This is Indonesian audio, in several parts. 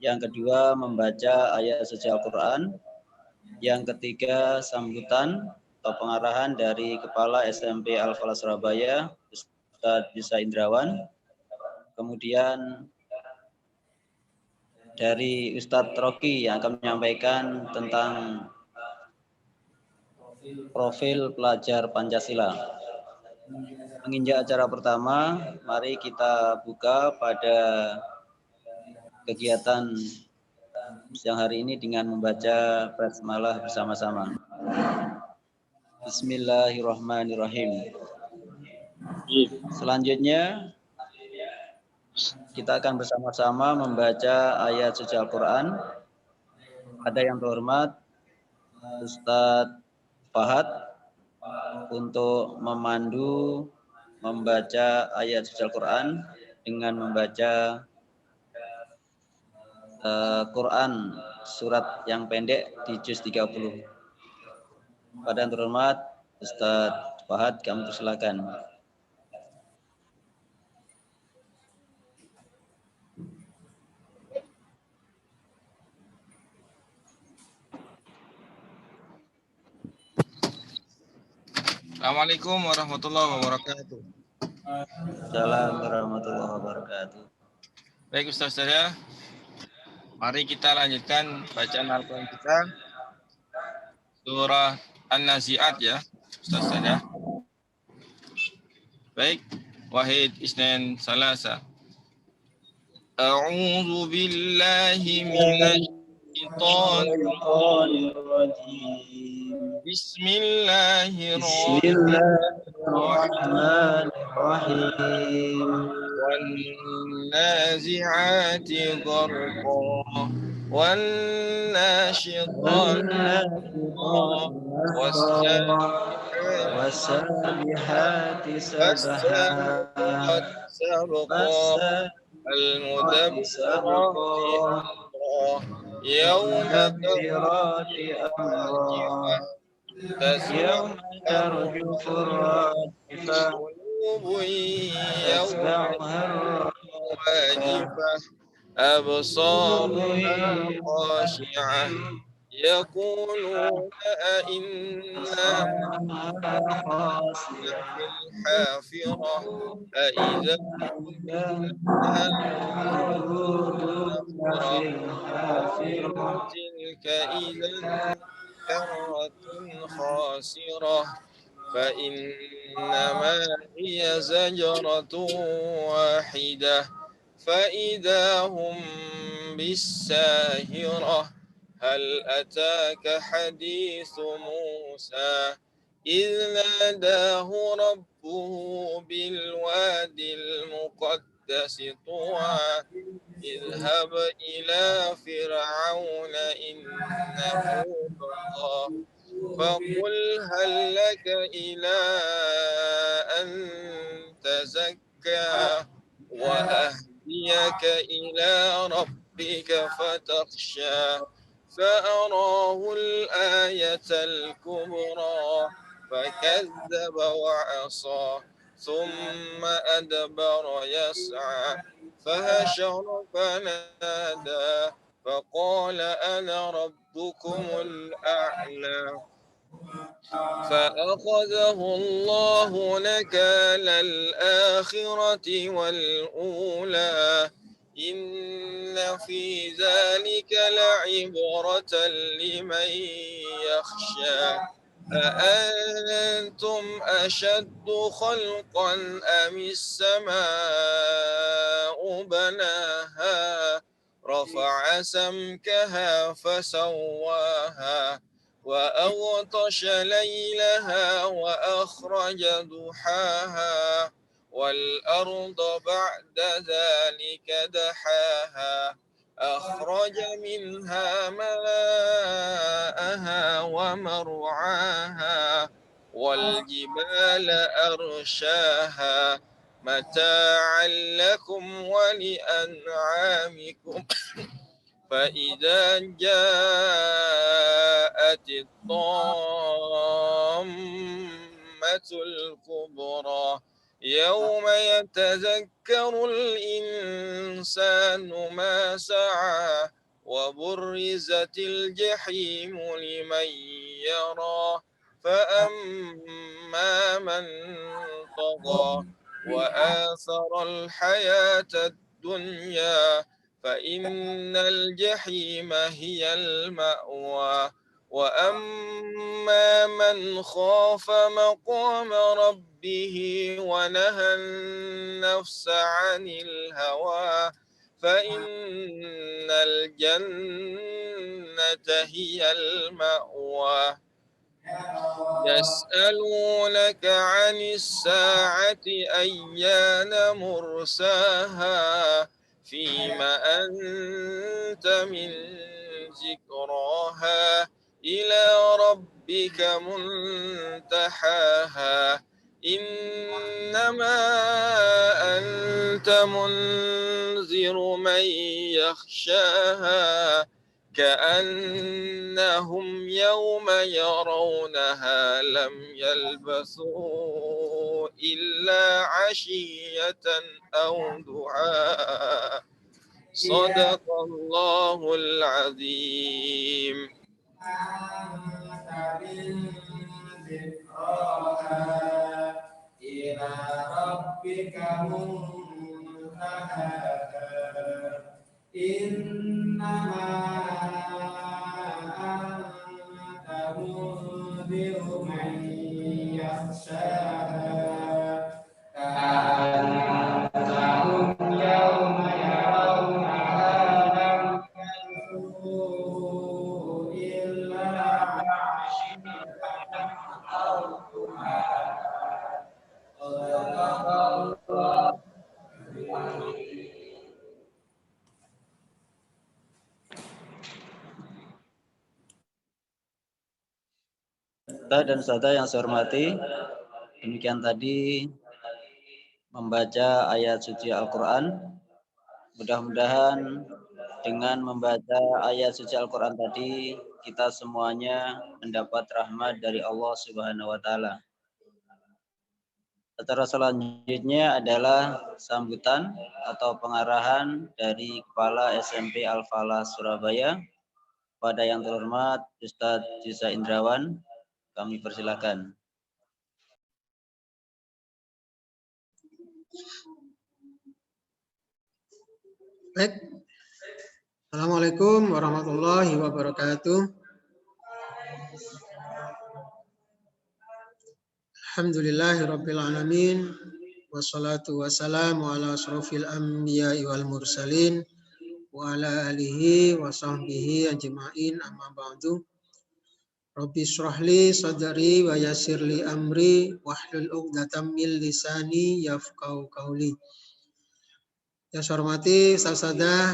Yang kedua, membaca ayat suci Al-Quran. Yang ketiga, sambutan atau pengarahan dari Kepala SMP Al-Falah Surabaya, Ustadz Bisa Indrawan. Kemudian dari Ustadz Rocky yang akan menyampaikan tentang profil pelajar Pancasila. Menginjak acara pertama, mari kita buka pada kegiatan siang hari ini dengan membaca basmalah bersama-sama. Bismillahirrahmanirrahim. Selanjutnya kita akan bersama-sama membaca ayat suci Al-Quran. Ada yang terhormat Ustadz Fahad untuk memandu membaca ayat suci Al-Quran dengan membaca Quran surat yang pendek di juz 30. Pada yang terhormat Ustadz Fahad, kami persilakan. Assalamualaikum warahmatullahi wabarakatuh. Assalamualaikum warahmatullahi wabarakatuh. Baik Ustaz saya, mari kita lanjutkan bacaan Al-Quran kita surah An-Nazi'at ya Ustaz saya. Baik, Wahid Isnan Salasa. A'udzu billahi minasy syaitonir rajim. Bismillahirrahmanirrahim. والنازعات غرقا والناشطات والسابحات سبحا سبقا المدبرات أمرا يوم ترجف الراجفة قلوب تتبعها واجفة أبصارها خاشعة يقولون أئنا في الحافرة أئذا تلك إذا كرة خاسرة فإنما هي زجرة واحدة فإذا هم بالساهرة هل أتاك حديث موسى إذ ناداه ربه بالواد المقدس طوى اذهب إلى فرعون إنه طغى فقل هل لك إلى أن تزكى وأهديك إلى ربك فتخشى فأراه الآية الكبرى فكذب وعصى ثم أدبر يسعى فهشر فنادى فقال أنا ربكم الأعلى فأخذه الله نكال الآخرة والأولى إن في ذلك لعبرة لمن يخشى أأنتم أشد خلقا أم السماء بناها رفع سمكها فسواها وأغطش ليلها وأخرج ضحاها والأرض بعد ذلك دحاها أخرج منها ماءها ومرعاها والجبال أرشاها متاعا لكم ولأنعامكم فإذا جاءت الطامة الكبرى يوم يتذكر الإنسان ما سعى وبرزت الجحيم لمن يرى فأما من طغى وآثر الحياة الدنيا فإن الجحيم هي المأوى وأما من خاف مقام ربه ونهى النفس عن الهوى فإن الجنة هي المأوى يسألونك عن الساعة أيان مرساها فيما أنت من ذكراها إلى ربك منتحاها إنما أنت منذر من يخشاها كأنهم يوم يرونها لم يلبثوا إلا عشية أو ضحاها صدق الله العظيم. إلى ربك منتهاها إنما أنت منذر من يخشاها كأنهم يوم يرونها لم يلبثوا إلا عشية أو ضحاها صدق الله. Dan saudara yang saya hormati, demikian tadi membaca ayat suci Al-Quran. Mudah-mudahan dengan membaca ayat suci Al-Quran tadi, kita semuanya mendapat rahmat dari Allah Subhanahu wa Ta'ala. Acara selanjutnya adalah sambutan atau pengarahan dari Kepala SMP Al-Falah Surabaya. Pada yang terhormat Ustadz Jiza Indrawan, kami persilakan. Baik. Assalamualaikum warahmatullahi wabarakatuh. Alhamdulillahirabbil alamin wassalatu wassalamu ala asrofil anbiya'i wal mursalin wa ala alihi wa sahbihi ajma'in amma ba'du. Rabbi shrahli sadri wa yassirli amri wahlul 'uqdatam min lisani yafqahu qawli. Yang saya hormati Ustaz-Ustadzah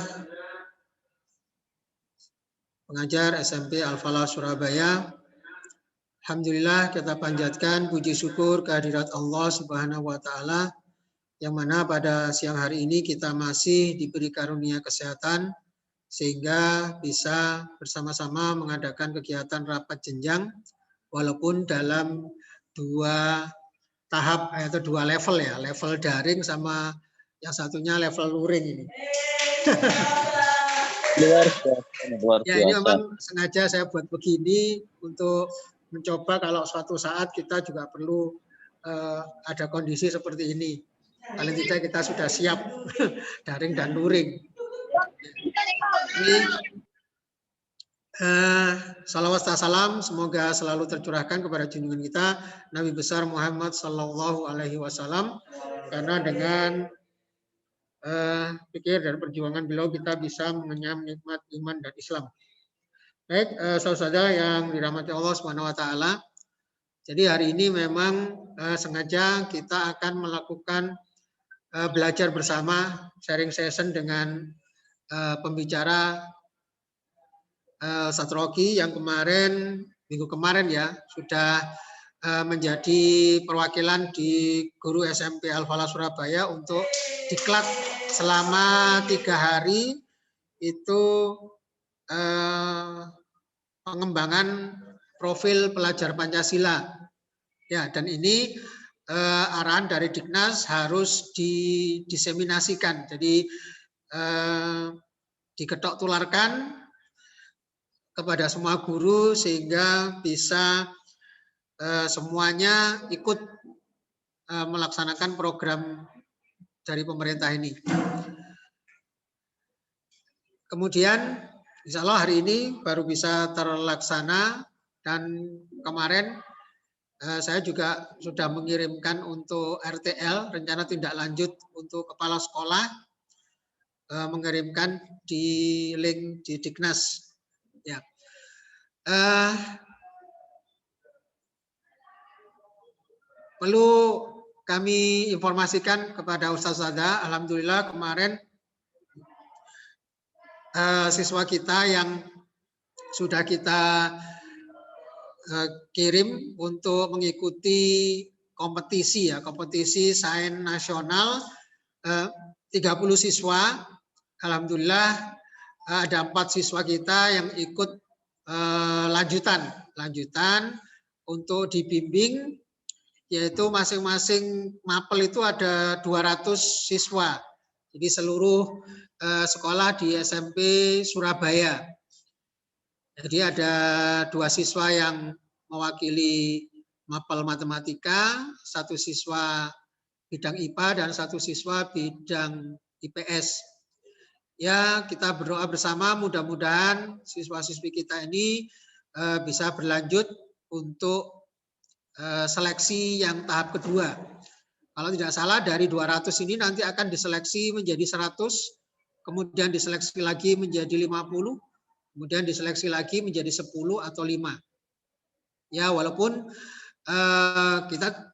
pengajar SMP Al-Falah Surabaya. Alhamdulillah kita panjatkan puji syukur kehadirat Allah Subhanahu wa Ta'ala yang mana pada siang hari ini kita masih diberi karunia kesehatan sehingga bisa bersama-sama mengadakan kegiatan rapat jenjang walaupun dalam dua tahap atau dua level ya, level daring sama yang satunya level luring ini. Luar biasa. Ya ini memang sengaja saya buat begini untuk mencoba kalau suatu saat kita juga perlu ada kondisi seperti ini. Paling tidak kita sudah siap daring dan luring. Ini salawat salam semoga selalu tercurahkan kepada junjungan kita Nabi besar Muhammad Sallallahu Alaihi Wasallam, karena dengan pikir dan perjuangan beliau kita bisa mengenyam nikmat iman dan Islam. Baik, saudara yang dirahmati Allah Subhanahu wa Ta'ala. Jadi hari ini memang sengaja kita akan melakukan belajar bersama, sharing session dengan pembicara Ustadz Rocky yang minggu kemarin ya sudah menjadi perwakilan di guru SMP Al-Falah Surabaya untuk diklat selama 3 hari itu pengembangan profil pelajar Pancasila. Ya, dan ini arahan dari Dignas harus didiseminasikan. Jadi diketok tularkan kepada semua guru sehingga bisa semuanya ikut melaksanakan program dari pemerintah ini. Kemudian insya Allah hari ini baru bisa terlaksana, dan kemarin saya juga sudah mengirimkan untuk RTL, rencana tindak lanjut untuk kepala sekolah, mengirimkan di link di Dignas. Ya. Perlu kami informasikan kepada Ustaz-Ustazah, alhamdulillah kemarin siswa kita yang sudah kita kirim untuk mengikuti kompetisi ya, kompetisi sains nasional, 30 siswa, alhamdulillah ada 4 siswa kita yang ikut lanjutan untuk dibimbing, yaitu masing-masing mapel itu ada 200 siswa. Jadi seluruh sekolah di SMP Surabaya. Jadi ada 2 siswa yang mewakili mapel matematika, 1 siswa bidang IPA dan 1 siswa bidang IPS. Ya, kita berdoa bersama mudah-mudahan siswa-siswi kita ini bisa berlanjut untuk seleksi yang tahap kedua. Kalau tidak salah dari 200 ini nanti akan diseleksi menjadi 100, kemudian diseleksi lagi menjadi 50, kemudian diseleksi lagi menjadi 10 atau 5. Ya, walaupun kita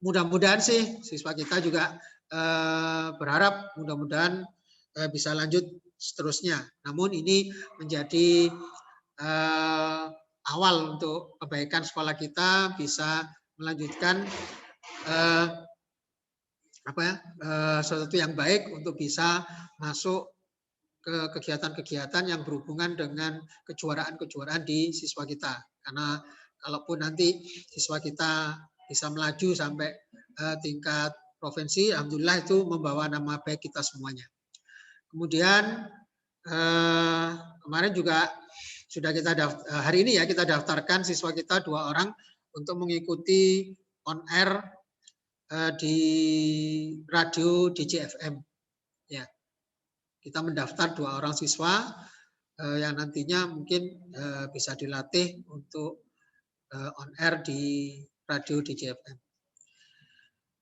mudah-mudahan sih siswa kita juga berharap mudah-mudahan bisa lanjut seterusnya. Namun ini menjadi awal untuk kebaikan sekolah kita bisa melanjutkan sesuatu yang baik untuk bisa masuk ke kegiatan-kegiatan yang berhubungan dengan kejuaraan-kejuaraan di siswa kita. Karena kalaupun nanti siswa kita bisa melaju sampai tingkat provinsi, alhamdulillah itu membawa nama baik kita semuanya. Kemudian kemarin juga sudah kita hari ini ya kita daftarkan siswa kita 2 orang untuk mengikuti on air di radio DJFM. Ya, kita mendaftar 2 orang siswa yang nantinya mungkin bisa dilatih untuk on air di radio DJFM.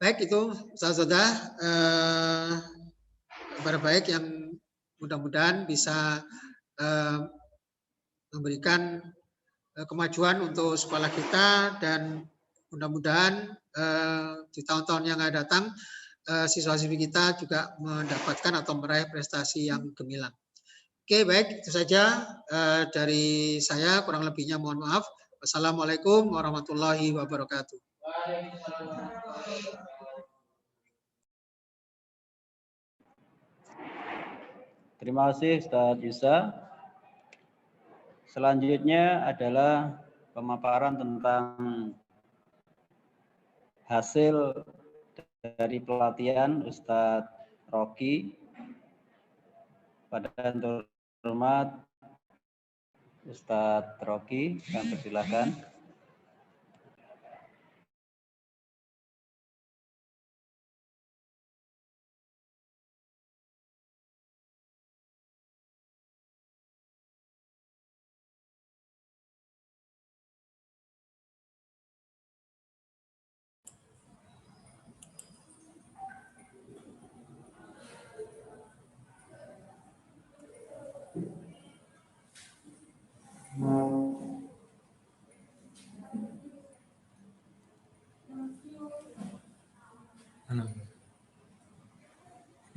Baik, itu saudara kabar baik yang mudah-mudahan bisa memberikan kemajuan untuk sekolah kita, dan mudah-mudahan di tahun-tahun yang akan datang siswa-siswi kita juga mendapatkan atau meraih prestasi yang gemilang. Oke, baik, itu saja dari saya, kurang lebihnya mohon maaf. Wassalamualaikum warahmatullahi wabarakatuh. Terima kasih Ustaz Yusa. Selanjutnya adalah pemaparan tentang hasil dari pelatihan Ustadz Rocky. Pada yang terhormat Ustadz Rocky, kami persilahkan.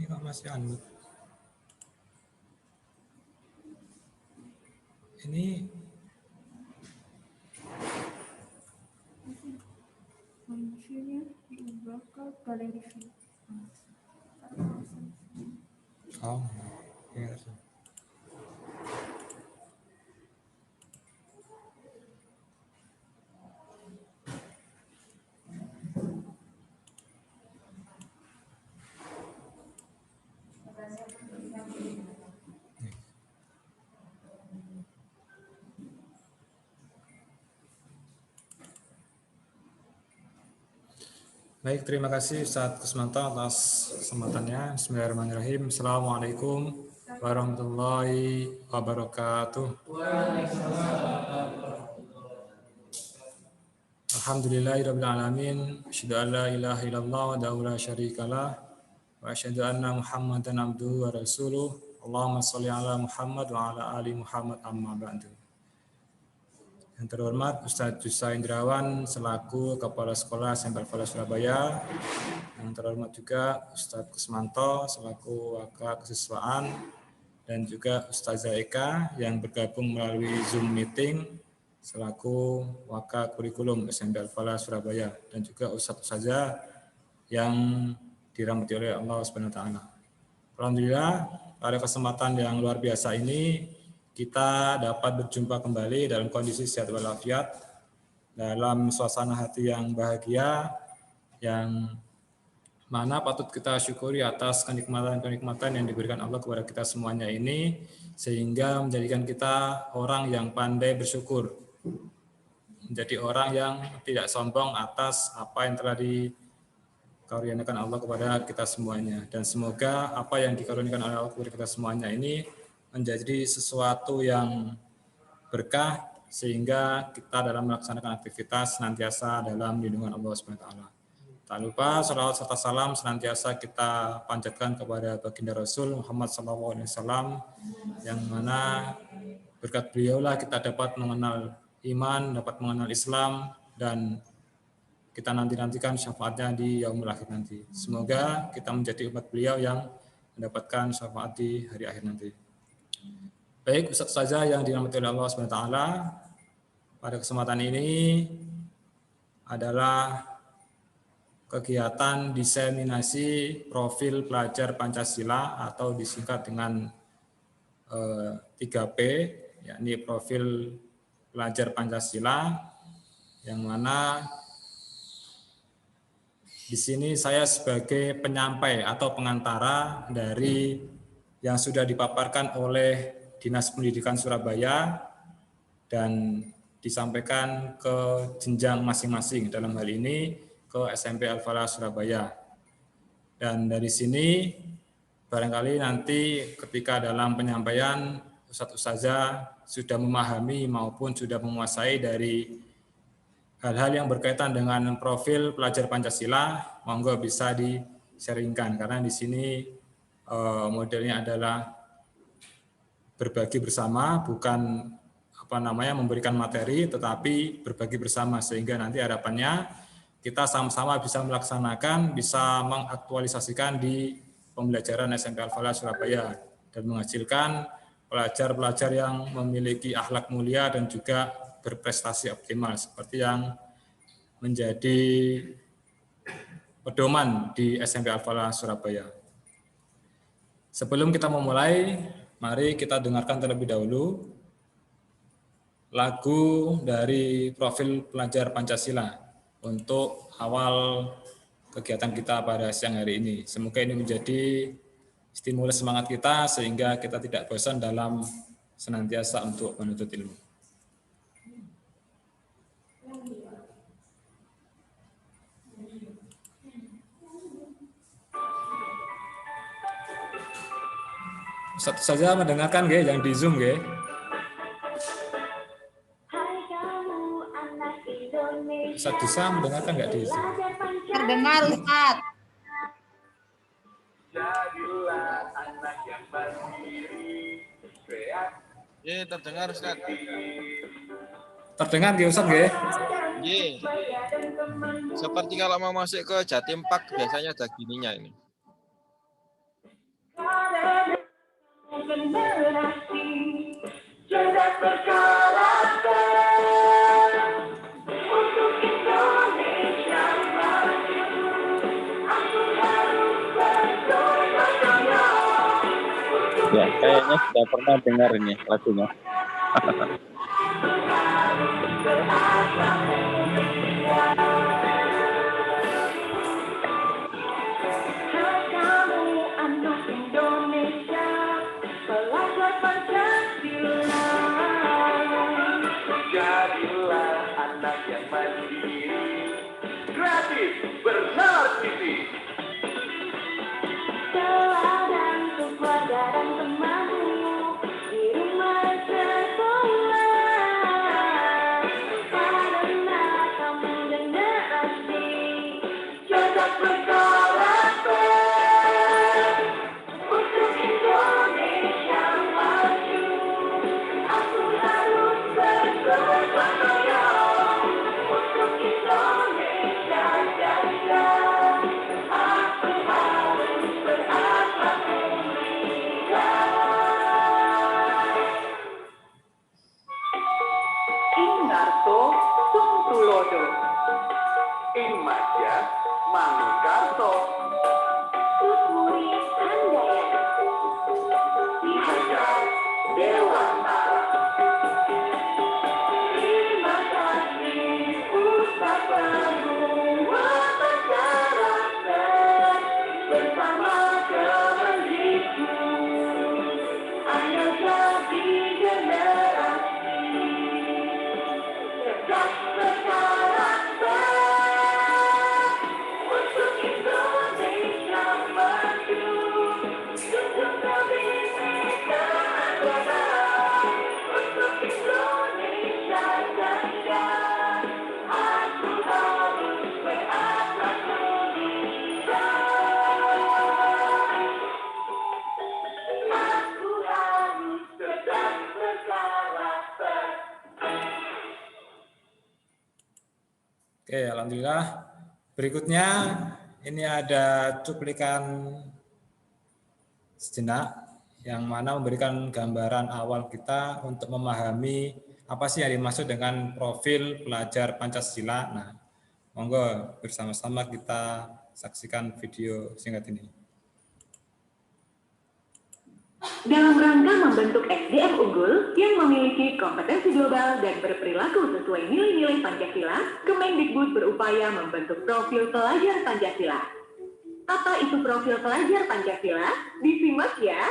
Ini kok masih unmute? Ini Manusianya diubah ke galeri view. oh, ya. Baik, terima kasih Ustadz Kusmanto atas kesempatannya. Bismillahirrahmanirrahim. Assalamualaikum warahmatullahi wabarakatuh. Alhamdulillahirabbil alamin. Asyhadu an la ilaha illallah wa la syarikalah wa asyhadu anna Muhammadan abduhu wa rasuluh. Allahumma shalli ala Muhammad wa ala ali Muhammad amma ba'du. Yang terhormat Ustadz Jusa Indrawan selaku Kepala Sekolah SMP Al-Falah Surabaya. Yang terhormat juga Ustadz Kusmanto selaku Wakil Kesiswaan dan juga Ustazah Eka yang bergabung melalui Zoom meeting selaku Wakil Kurikulum SMP Al-Falah Surabaya dan juga Ustazah yang dirahmati oleh Allah Subhanahu wa taala. Alhamdulillah pada kesempatan yang luar biasa ini kita dapat berjumpa kembali dalam kondisi sehat walafiat, dalam suasana hati yang bahagia, yang mana patut kita syukuri atas kenikmatan-kenikmatan yang diberikan Allah kepada kita semuanya ini, sehingga menjadikan kita orang yang pandai bersyukur, menjadi orang yang tidak sombong atas apa yang telah dikaruniakan Allah kepada kita semuanya. Dan semoga apa yang dikaruniakan oleh Allah kepada kita semuanya ini menjadi sesuatu yang berkah sehingga kita dalam melaksanakan aktivitas senantiasa dalam lindungan Allah SWT. Tak lupa salawat serta salam senantiasa kita panjatkan kepada baginda Rasul Muhammad SAW yang mana berkat beliaulah kita dapat mengenal iman, dapat mengenal Islam, dan kita nantikan syafaatnya di yaumul akhir nanti. Semoga kita menjadi umat beliau yang mendapatkan syafaat di hari akhir nanti. Baik, Ustaz saja yang dirahmati oleh Allah SWT, pada kesempatan ini adalah kegiatan diseminasi profil pelajar Pancasila atau disingkat dengan 3P, yakni profil pelajar Pancasila, yang mana di sini saya sebagai penyampai atau pengantara dari yang sudah dipaparkan oleh Dinas Pendidikan Surabaya dan disampaikan ke jenjang masing-masing, dalam hal ini ke SMP Al-Falah Surabaya. Dan dari sini barangkali nanti ketika dalam penyampaian Ustaz-Ustazah sudah memahami maupun sudah menguasai dari hal-hal yang berkaitan dengan profil pelajar Pancasila, monggo bisa di-sharingkan, karena di sini modelnya adalah berbagi bersama, bukan memberikan materi, tetapi berbagi bersama, sehingga nanti harapannya kita sama-sama bisa melaksanakan, bisa mengaktualisasikan di pembelajaran SMP Al-Falah Surabaya dan menghasilkan pelajar-pelajar yang memiliki akhlak mulia dan juga berprestasi optimal seperti yang menjadi pedoman di SMP Al-Falah Surabaya. Sebelum kita memulai, mari kita dengarkan terlebih dahulu lagu dari profil pelajar Pancasila untuk awal kegiatan kita pada siang hari ini. Semoga ini menjadi stimulus semangat kita sehingga kita tidak bosan dalam senantiasa untuk menuntut ilmu. Satu saja mendengarkan nggih, yang di Zoom nggih. Ustaz bisa mendengarkan nggak di Zoom? Terdengar, Ustaz. Ya, terdengar Ustaz. Terdengar nggih Ustaz nggih? Iya. Seperti kalau mau masuk ke Jatim Park biasanya ada gininya ini. Ya, kayaknya sudah pernah dengar ini lagunya. kreatif bernalar TV. Teladan untuk keluarga dan temanmu di rumah sekolah. Karena kamu generasi cerdas berkarakter untuk Indonesia maju. Aku harus bergotong royong untuk Indonesia jaya. Aku harus berakhlak mulia. Ingarto Sungtulodo. Inmadya Mangkarto. Kusmuri Handayani. Hajar Dewantara. Terima kasih Ustaz penguatan karakter bersama Kemendikbud. Ayo jadi generasi cerdas berkarakter untuk Indonesia maju. Junjung kebinekaan global untuk Indonesia jaya. Aku harus berakhlak mulia. Aku harus cerdas berkarakter. Oke, alhamdulillah. Berikutnya ini ada cuplikan sejenak yang mana memberikan gambaran awal kita untuk memahami apa sih yang dimaksud dengan profil pelajar Pancasila. Nah, monggo bersama-sama kita saksikan video singkat ini. Dalam rangka membentuk SDM unggul yang memiliki kompetensi global dan berperilaku sesuai nilai-nilai Pancasila, Kemendikbud berupaya membentuk profil pelajar Pancasila. Apa itu profil pelajar Pancasila? Disimak ya.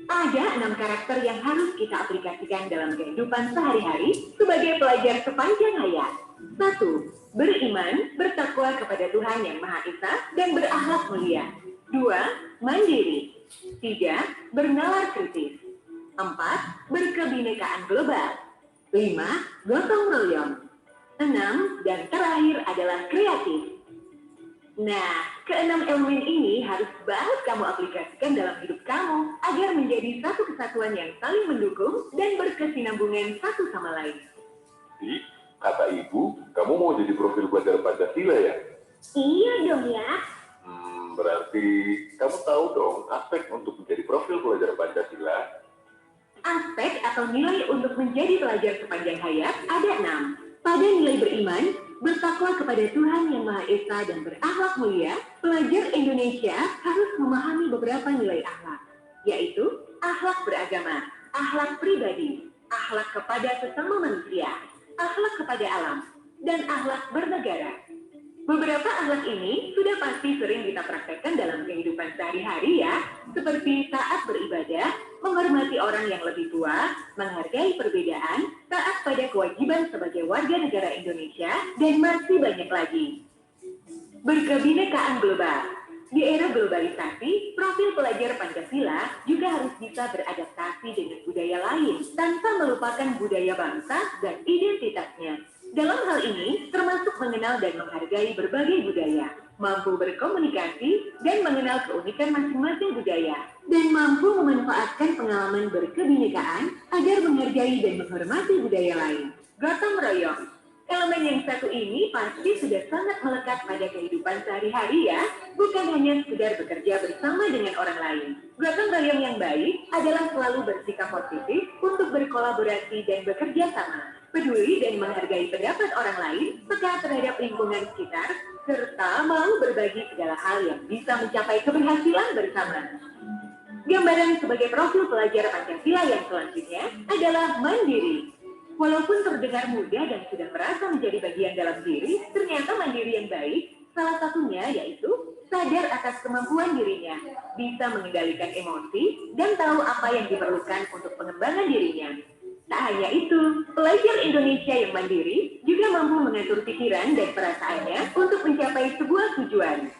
Ada 6 karakter yang harus kita aplikasikan dalam kehidupan sehari-hari sebagai pelajar sepanjang hayat. 1. Beriman, bertakwa kepada Tuhan Yang Maha Esa dan berakhlak mulia. 2. Mandiri. 3. Bernalar kritis. 4. Berkebinekaan global. 5. Gotong royong. 6. Dan terakhir adalah kreatif. Nah, ke-6 elemen ini harus banget kamu aplikasikan dalam hidup kamu agar menjadi satu kesatuan yang saling mendukung dan berkesinambungan satu sama lain. Di, kata ibu, kamu mau jadi profil pelajar Pancasila ya? Iya dong ya. Berarti kamu tahu dong aspek untuk menjadi profil pelajar Pancasila. Aspek atau nilai untuk menjadi pelajar sepanjang hayat ada 6. Pada nilai beriman, bertakwa kepada Tuhan Yang Maha Esa dan berakhlak mulia, pelajar Indonesia harus memahami beberapa nilai akhlak, yaitu akhlak beragama, akhlak pribadi, akhlak kepada sesama manusia, akhlak kepada alam, dan akhlak bernegara. Beberapa akhlak ini sudah pasti sering kita praktekkan dalam kehidupan sehari-hari ya, seperti taat beribadah, menghormati orang yang lebih tua, menghargai perbedaan, taat pada kewajiban sebagai warga negara Indonesia, dan masih banyak lagi. Berkebinekaan global. Di era globalisasi, profil pelajar Pancasila juga harus bisa beradaptasi dengan budaya lain tanpa melupakan budaya bangsa dan identitasnya. Dalam hal ini, termasuk mengenal dan menghargai berbagai budaya, mampu berkomunikasi dan mengenal keunikan masing-masing budaya, dan mampu memanfaatkan pengalaman berkebinekaan agar menghargai dan menghormati budaya lain. Gotong royong. Elemen yang satu ini pasti sudah sangat melekat pada kehidupan sehari-hari ya, bukan hanya sekedar bekerja bersama dengan orang lain. Gotong royong yang baik adalah selalu bersikap positif untuk berkolaborasi dan bekerja sama, peduli dan menghargai pendapat orang lain, peka terhadap lingkungan sekitar, serta mau berbagi segala hal yang bisa mencapai keberhasilan bersama. Gambaran sebagai profil pelajar Pancasila yang selanjutnya adalah mandiri. Walaupun terdengar mudah dan sudah merasa menjadi bagian dalam diri, ternyata mandiri yang baik, salah satunya yaitu sadar atas kemampuan dirinya, bisa mengendalikan emosi, dan tahu apa yang diperlukan untuk pengembangan dirinya. Tak hanya itu, pelajar Indonesia yang mandiri juga juga mampu mengatur pikiran dan perasaannya untuk mencapai sebuah tujuan.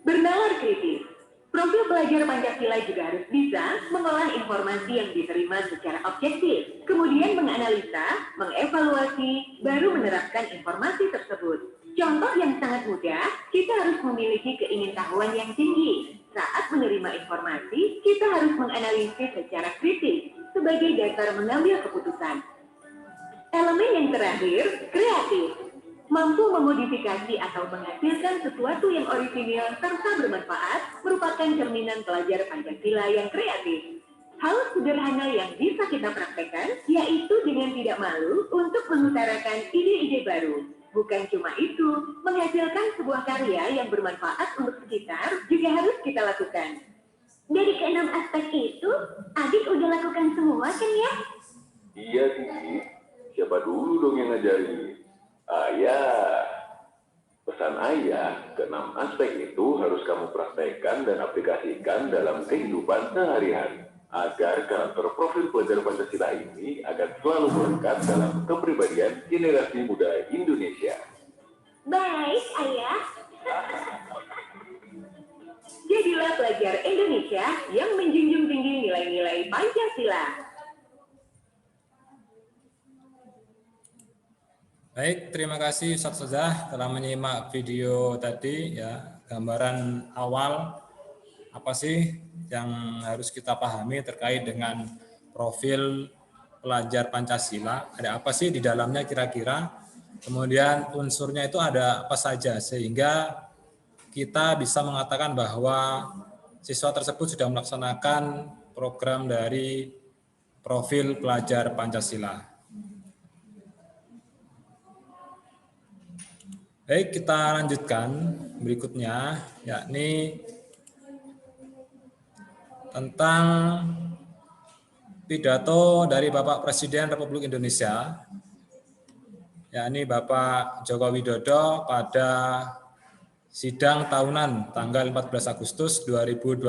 Bernalar kritis. Profil pelajar Pancasila juga harus bisa mengolah informasi yang diterima secara objektif, kemudian menganalisa, mengevaluasi, baru menerapkan informasi tersebut. Contoh yang sangat mudah, kita harus memiliki keingintahuan yang tinggi. Saat menerima informasi, kita harus menganalisis secara kritis sebagai dasar mengambil keputusan. Elemen yang terakhir, kreatif. Mampu memodifikasi atau menghasilkan sesuatu yang orisinil serta bermanfaat merupakan cerminan pelajar Pancasila yang kreatif. Hal sederhana yang bisa kita praktekkan yaitu dengan tidak malu untuk mengutarakan ide-ide baru. Bukan cuma itu, menghasilkan sebuah karya yang bermanfaat untuk sekitar juga harus kita lakukan. Dari ke-6 aspek itu, adik udah lakukan semua kan ya? Iya, Titi. Siapa dulu dong yang ngajarin? Ayah. Pesan ayah, ke-6 aspek itu harus kamu praktekkan dan aplikasikan dalam kehidupan sehari-hari, agar karakter profil pelajar Pancasila ini akan selalu melekat dalam kepribadian generasi muda Indonesia. Baik, ayah. Jadilah pelajar Indonesia yang menjunjung tinggi nilai-nilai Pancasila. Baik, terima kasih Ustaz Ustazah telah menyimak video tadi ya, gambaran awal apa sih yang harus kita pahami terkait dengan profil pelajar Pancasila, ada apa sih di dalamnya kira-kira, kemudian unsurnya itu ada apa saja sehingga kita bisa mengatakan bahwa siswa tersebut sudah melaksanakan program dari profil pelajar Pancasila. Baik, kita lanjutkan berikutnya, yakni tentang pidato dari Bapak Presiden Republik Indonesia, yakni Bapak Joko Widodo pada sidang tahunan tanggal 14 Agustus 2020.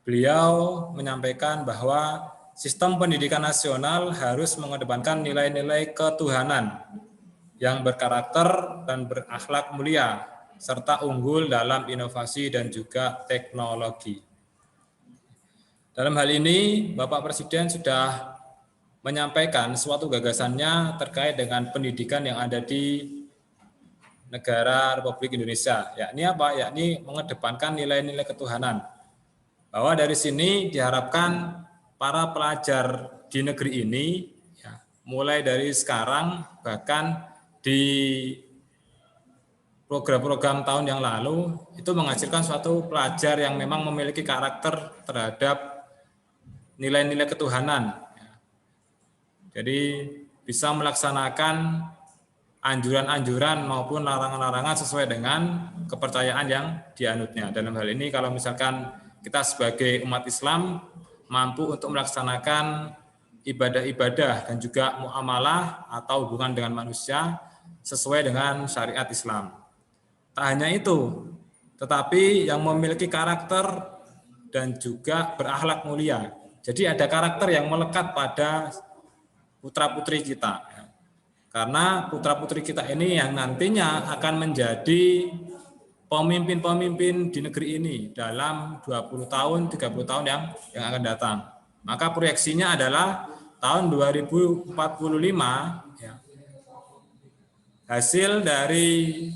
Beliau menyampaikan bahwa sistem pendidikan nasional harus mengedepankan nilai-nilai ketuhanan yang berkarakter dan berakhlak mulia, serta unggul dalam inovasi dan juga teknologi. Dalam hal ini, Bapak Presiden sudah menyampaikan suatu gagasannya terkait dengan pendidikan yang ada di negara Republik Indonesia. Yakni apa? Yakni mengedepankan nilai-nilai ketuhanan. Bahwa dari sini diharapkan para pelajar di negeri ini, ya, mulai dari sekarang bahkan di program-program tahun yang lalu itu menghasilkan suatu pelajar yang memang memiliki karakter terhadap nilai-nilai ketuhanan. Jadi bisa melaksanakan anjuran-anjuran maupun larangan-larangan sesuai dengan kepercayaan yang dianutnya. Dalam hal ini kalau misalkan kita sebagai umat Islam mampu untuk melaksanakan ibadah-ibadah dan juga muamalah atau hubungan dengan manusia sesuai dengan syariat Islam. Tak hanya itu, tetapi yang memiliki karakter dan juga berakhlak mulia. Jadi ada karakter yang melekat pada putra-putri kita. Karena putra-putri kita ini yang nantinya akan menjadi pemimpin-pemimpin di negeri ini dalam 20 tahun, 30 tahun yang akan datang. Maka proyeksinya adalah tahun 2045 ya, hasil dari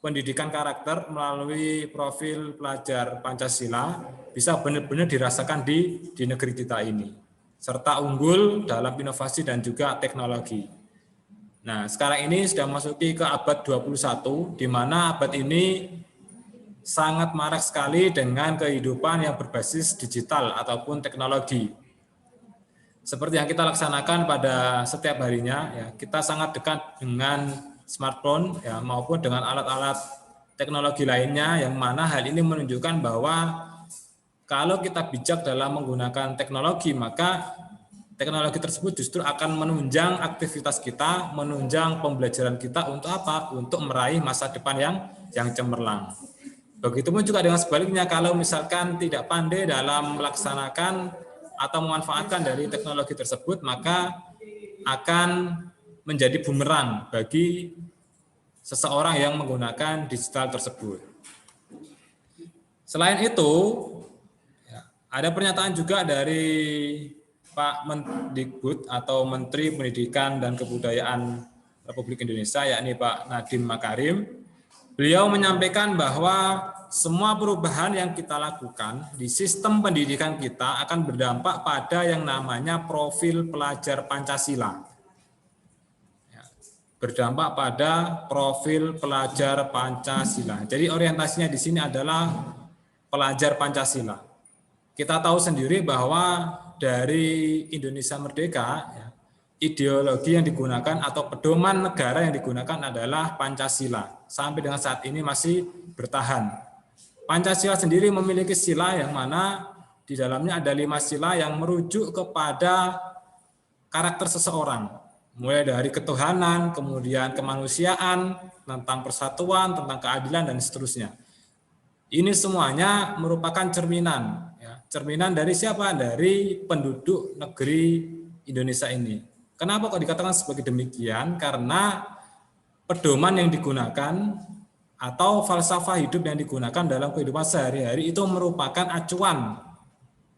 pendidikan karakter melalui profil pelajar Pancasila bisa benar-benar dirasakan di negeri kita ini, serta unggul dalam inovasi dan juga teknologi. Nah, sekarang ini sudah masuki ke abad 21, di mana abad ini sangat marak sekali dengan kehidupan yang berbasis digital ataupun teknologi. Seperti yang kita laksanakan pada setiap harinya, ya, kita sangat dekat dengan smartphone ya, maupun dengan alat-alat teknologi lainnya, yang mana hal ini menunjukkan bahwa kalau kita bijak dalam menggunakan teknologi, maka teknologi tersebut justru akan menunjang aktivitas kita, menunjang pembelajaran kita untuk apa? Untuk meraih masa depan yang cemerlang. Begitupun juga dengan sebaliknya, kalau misalkan tidak pandai dalam melaksanakan atau memanfaatkan dari teknologi tersebut, maka akan menjadi bumerang bagi seseorang yang menggunakan digital tersebut. Selain itu, ada pernyataan juga dari Pak Mendikbud atau Menteri Pendidikan dan Kebudayaan Republik Indonesia, yakni Pak Nadiem Makarim. Beliau menyampaikan bahwa semua perubahan yang kita lakukan di sistem pendidikan kita akan berdampak pada yang namanya profil pelajar Pancasila. Berdampak pada profil pelajar Pancasila. Jadi orientasinya di sini adalah pelajar Pancasila. Kita tahu sendiri bahwa dari Indonesia Merdeka, ideologi yang digunakan atau pedoman negara yang digunakan adalah Pancasila. Sampai dengan saat ini masih bertahan. Pancasila sendiri memiliki sila yang mana di dalamnya ada 5 sila yang merujuk kepada karakter seseorang. Mulai dari ketuhanan, kemudian kemanusiaan, tentang persatuan, tentang keadilan, dan seterusnya. Ini semuanya merupakan cerminan. Cerminan dari siapa? Dari penduduk negeri Indonesia ini. Kenapa kok dikatakan sebagai demikian? Karena pedoman yang digunakan atau falsafah hidup yang digunakan dalam kehidupan sehari-hari itu merupakan acuan.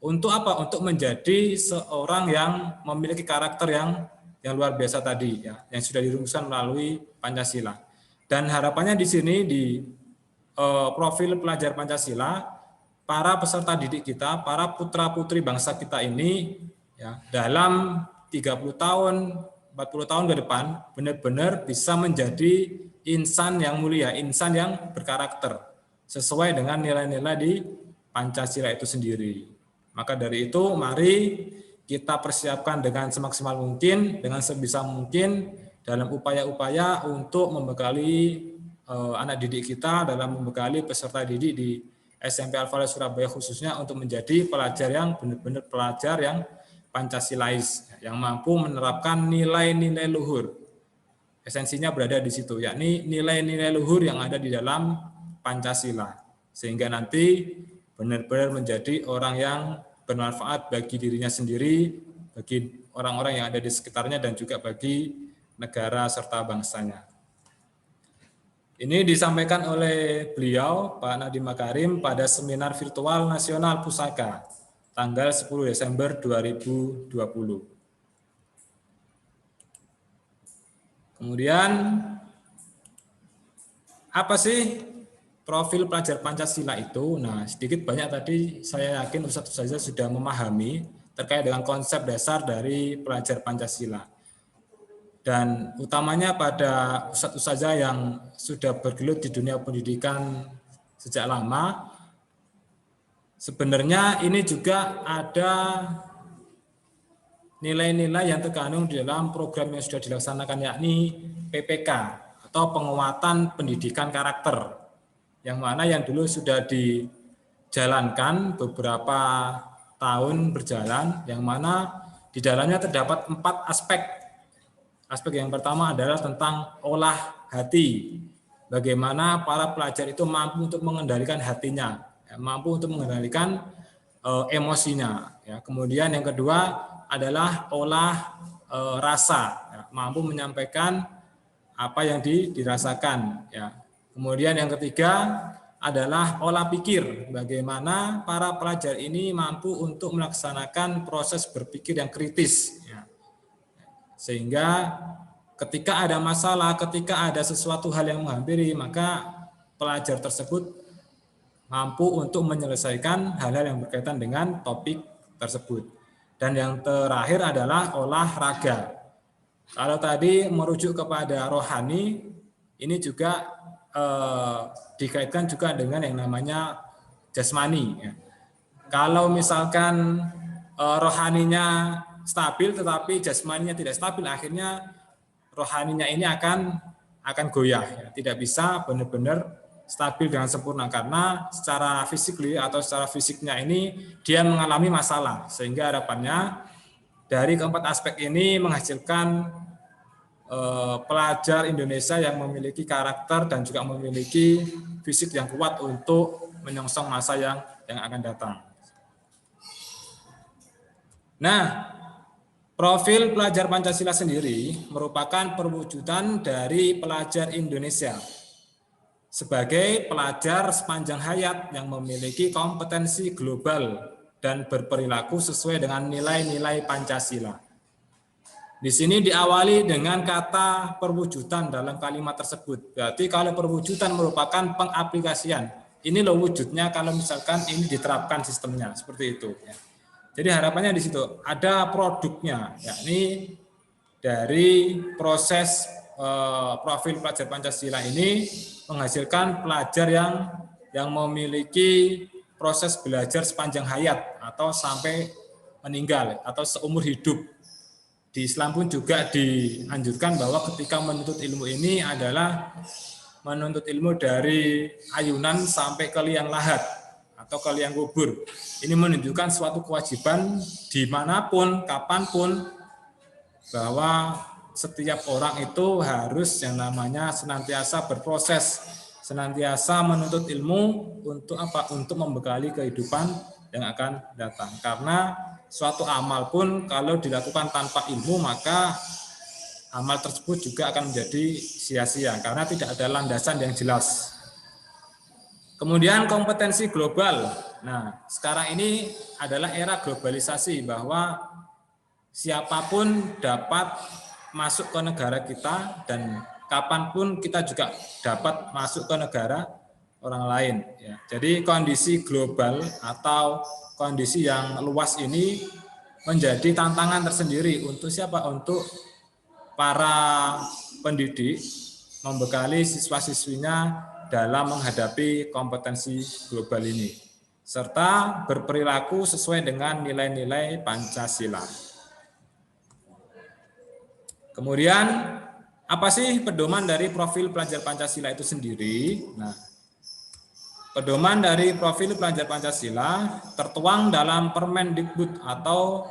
Untuk apa? Untuk menjadi seorang yang memiliki karakter yang luar biasa tadi, yang sudah dirumuskan melalui Pancasila. Dan harapannya di sini di profil pelajar Pancasila, para peserta didik kita, para putra-putri bangsa kita ini, dalam 30 tahun, 40 tahun ke depan, benar-benar bisa menjadi insan yang mulia, insan yang berkarakter, sesuai dengan nilai-nilai di Pancasila itu sendiri. Maka dari itu, mari kita persiapkan dengan semaksimal mungkin, dengan sebisa mungkin dalam upaya-upaya untuk membekali anak didik kita, dalam membekali peserta didik di SMP Al-Falah Surabaya khususnya untuk menjadi pelajar yang benar-benar pelajar yang Pancasilais, yang mampu menerapkan nilai-nilai luhur. Esensinya berada di situ, yakni nilai-nilai luhur yang ada di dalam Pancasila. Sehingga nanti benar-benar menjadi orang yang bermanfaat bagi dirinya sendiri, bagi orang-orang yang ada di sekitarnya, dan juga bagi negara serta bangsanya. Ini disampaikan oleh beliau, Pak Nadiem Makarim, pada Seminar Virtual Nasional Pusaka, tanggal 10 Desember 2020. Kemudian, apa sih profil pelajar Pancasila itu? Nah, sedikit banyak tadi saya yakin Ustadz saja sudah memahami terkait dengan konsep dasar dari pelajar Pancasila. Dan utamanya pada Ustadz saja yang sudah bergelut di dunia pendidikan sejak lama, sebenarnya ini juga ada nilai-nilai yang terkandung di dalam program yang sudah dilaksanakan, yakni PPK atau penguatan pendidikan karakter, yang mana yang dulu sudah dijalankan beberapa tahun berjalan, yang mana di dalamnya terdapat 4 aspek. Aspek yang pertama adalah tentang olah hati. Bagaimana para pelajar itu mampu untuk mengendalikan hatinya, mampu untuk mengendalikan emosinya. Kemudian yang kedua adalah olah rasa, mampu menyampaikan apa yang dirasakan. Kemudian yang ketiga adalah olah pikir, bagaimana para pelajar ini mampu untuk melaksanakan proses berpikir yang kritis, sehingga ketika ada masalah, ketika ada sesuatu hal yang menghampiri, maka pelajar tersebut mampu untuk menyelesaikan hal-hal yang berkaitan dengan topik tersebut. Dan yang terakhir adalah olahraga. Kalau tadi merujuk kepada rohani, ini juga dikaitkan juga dengan yang namanya jasmani. Kalau misalkan rohaninya stabil tetapi jasmaninya tidak stabil, akhirnya rohaninya ini akan goyah, tidak bisa benar-benar stabil dengan sempurna, karena secara fisikly atau secara fisiknya ini dia mengalami masalah, sehingga harapannya dari keempat aspek ini menghasilkan pelajar Indonesia yang memiliki karakter dan juga memiliki fisik yang kuat untuk menyongsong masa yang akan datang. Nah, Profil pelajar Pancasila sendiri merupakan perwujudan dari pelajar Indonesia sebagai pelajar sepanjang hayat yang memiliki kompetensi global dan berperilaku sesuai dengan nilai-nilai Pancasila. Di sini diawali dengan kata perwujudan dalam kalimat tersebut. Berarti kalau perwujudan merupakan pengaplikasian, ini loh wujudnya kalau misalkan ini diterapkan sistemnya, seperti itu. Jadi harapannya di situ ada produknya, yakni dari proses profil pelajar Pancasila ini menghasilkan pelajar yang memiliki proses belajar sepanjang hayat atau sampai meninggal atau seumur hidup. Di Islam pun juga dianjurkan bahwa ketika menuntut ilmu ini adalah menuntut ilmu dari ayunan sampai ke liang lahat atau ke liang kubur. Ini menunjukkan suatu kewajiban dimanapun, kapanpun, bahwa setiap orang itu harus yang namanya senantiasa berproses, senantiasa menuntut ilmu untuk apa? Untuk membekali kehidupan yang akan datang. Karena suatu amal pun kalau dilakukan tanpa ilmu, maka amal tersebut juga akan menjadi sia-sia karena tidak ada landasan yang jelas. Kemudian kompetensi global. Nah, sekarang ini adalah era globalisasi bahwa siapapun dapat masuk ke negara kita dan kapanpun kita juga dapat masuk ke negara orang lain. Ya. Jadi kondisi global atau kondisi yang luas ini menjadi tantangan tersendiri untuk siapa? Untuk para pendidik membekali siswa-siswinya dalam menghadapi kompetensi global ini, serta berperilaku sesuai dengan nilai-nilai Pancasila. Kemudian, apa sih pedoman dari profil pelajar Pancasila itu sendiri? Nah, pedoman dari profil pelajar Pancasila tertuang dalam Permendikbud atau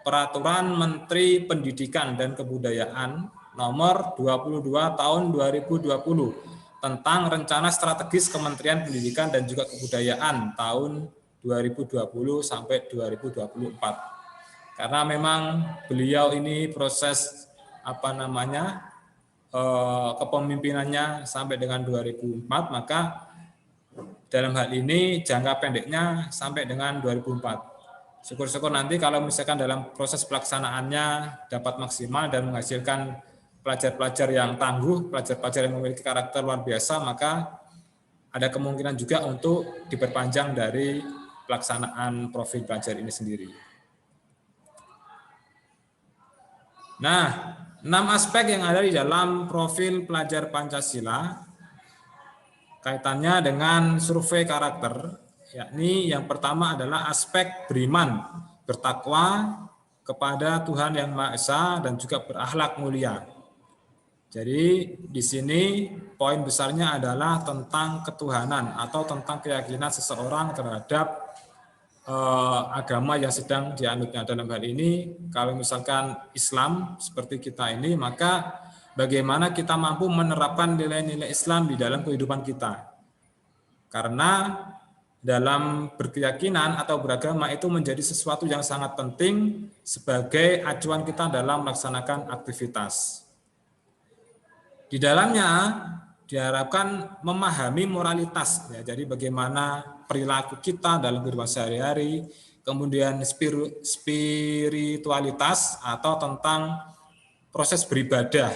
Peraturan Menteri Pendidikan dan Kebudayaan nomor 22 tahun 2020 tentang Rencana Strategis Kementerian Pendidikan dan juga Kebudayaan tahun 2020 sampai 2024. Karena memang beliau ini proses kepemimpinannya sampai dengan 2004, maka dalam hal ini jangka pendeknya sampai dengan 2004. Syukur-syukur nanti kalau misalkan dalam proses pelaksanaannya dapat maksimal dan menghasilkan pelajar-pelajar yang tangguh, pelajar-pelajar yang memiliki karakter luar biasa, maka ada kemungkinan juga untuk diperpanjang dari pelaksanaan profil pelajar ini sendiri. Nah, 6 aspek yang ada di dalam profil pelajar Pancasila kaitannya dengan survei karakter, yakni yang pertama adalah aspek beriman, bertakwa kepada Tuhan Yang Maha Esa dan juga berakhlak mulia. Jadi di sini poin besarnya adalah tentang ketuhanan atau tentang keyakinan seseorang terhadap agama yang sedang dianutnya. Dalam hal ini kalau misalkan Islam seperti kita ini, maka bagaimana kita mampu menerapkan nilai-nilai Islam di dalam kehidupan kita. Karena dalam berkeyakinan atau beragama itu menjadi sesuatu yang sangat penting sebagai acuan kita dalam melaksanakan aktivitas. Di dalamnya diharapkan memahami moralitas, ya, jadi bagaimana perilaku kita dalam kehidupan sehari-hari, kemudian spiritualitas atau tentang proses beribadah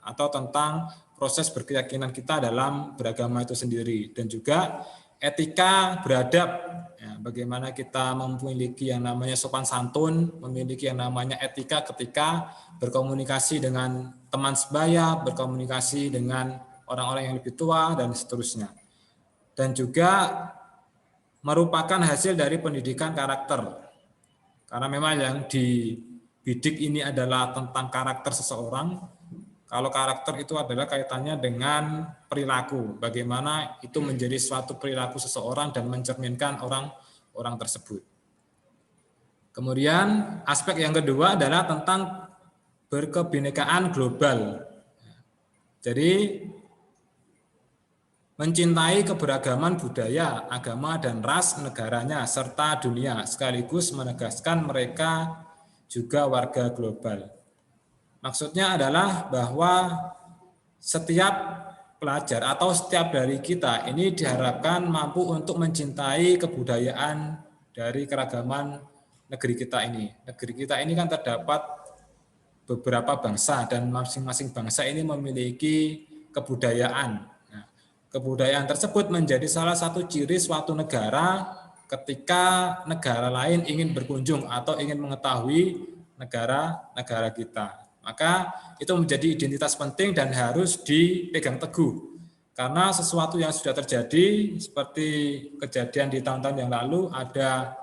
atau tentang proses berkeyakinan kita dalam beragama itu sendiri, dan juga etika beradab, ya, bagaimana kita memiliki yang namanya sopan santun, memiliki yang namanya etika ketika berkomunikasi dengan teman sebaya, berkomunikasi dengan orang-orang yang lebih tua, dan seterusnya. Dan juga merupakan hasil dari pendidikan karakter. Karena memang yang dibidik ini adalah tentang karakter seseorang. Kalau karakter itu adalah kaitannya dengan perilaku, bagaimana itu menjadi suatu perilaku seseorang dan mencerminkan orang tersebut. Kemudian aspek yang kedua adalah tentang berkebinekaan global. Jadi mencintai keberagaman budaya, agama dan ras negaranya serta dunia, sekaligus menegaskan mereka juga warga global. Maksudnya adalah bahwa setiap pelajar atau setiap dari kita ini diharapkan mampu untuk mencintai kebudayaan dari keragaman negeri kita ini. Negeri kita ini kan terdapat beberapa bangsa dan masing-masing bangsa ini memiliki kebudayaan. Nah, kebudayaan tersebut menjadi salah satu ciri suatu negara ketika negara lain ingin berkunjung atau ingin mengetahui negara-negara kita. Maka itu menjadi identitas penting dan harus dipegang teguh. Karena sesuatu yang sudah terjadi seperti kejadian di tahun-tahun yang lalu, ada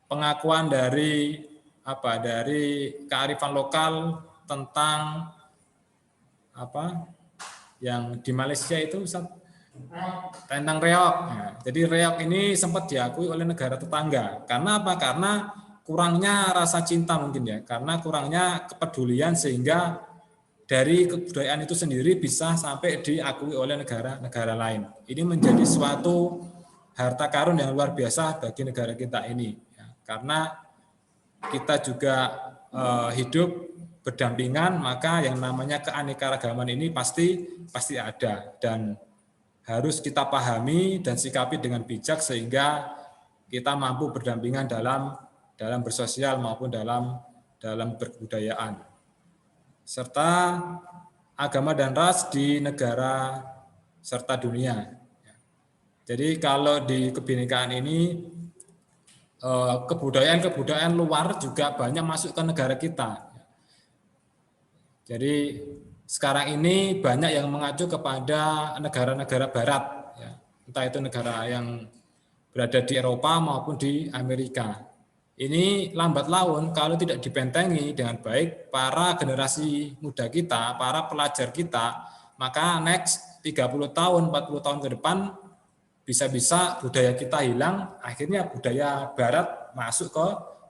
pengakuan dari kearifan lokal tentang yang di Malaysia itu tentang reok. Nah, jadi reok ini sempat diakui oleh negara tetangga. Karena apa? Karena kurangnya rasa cinta mungkin ya, karena kurangnya kepedulian sehingga dari kebudayaan itu sendiri bisa sampai diakui oleh negara-negara lain. Ini menjadi suatu harta karun yang luar biasa bagi negara kita ini, ya, karena kita juga hidup berdampingan, maka yang namanya keanekaragaman ini pasti ada dan harus kita pahami dan sikapi dengan bijak sehingga kita mampu berdampingan dalam bersosial maupun dalam berbudayaan, serta agama dan ras di negara serta dunia. Jadi kalau di kebinekaan ini kebudayaan luar juga banyak masuk ke negara kita. Jadi sekarang ini banyak yang mengacu kepada negara-negara barat, ya. Entah itu negara yang berada di Eropa maupun di Amerika. Ini lambat laun kalau tidak dibentengi dengan baik para generasi muda kita, para pelajar kita, maka next 30 tahun, 40 tahun ke depan bisa-bisa budaya kita hilang, akhirnya budaya barat masuk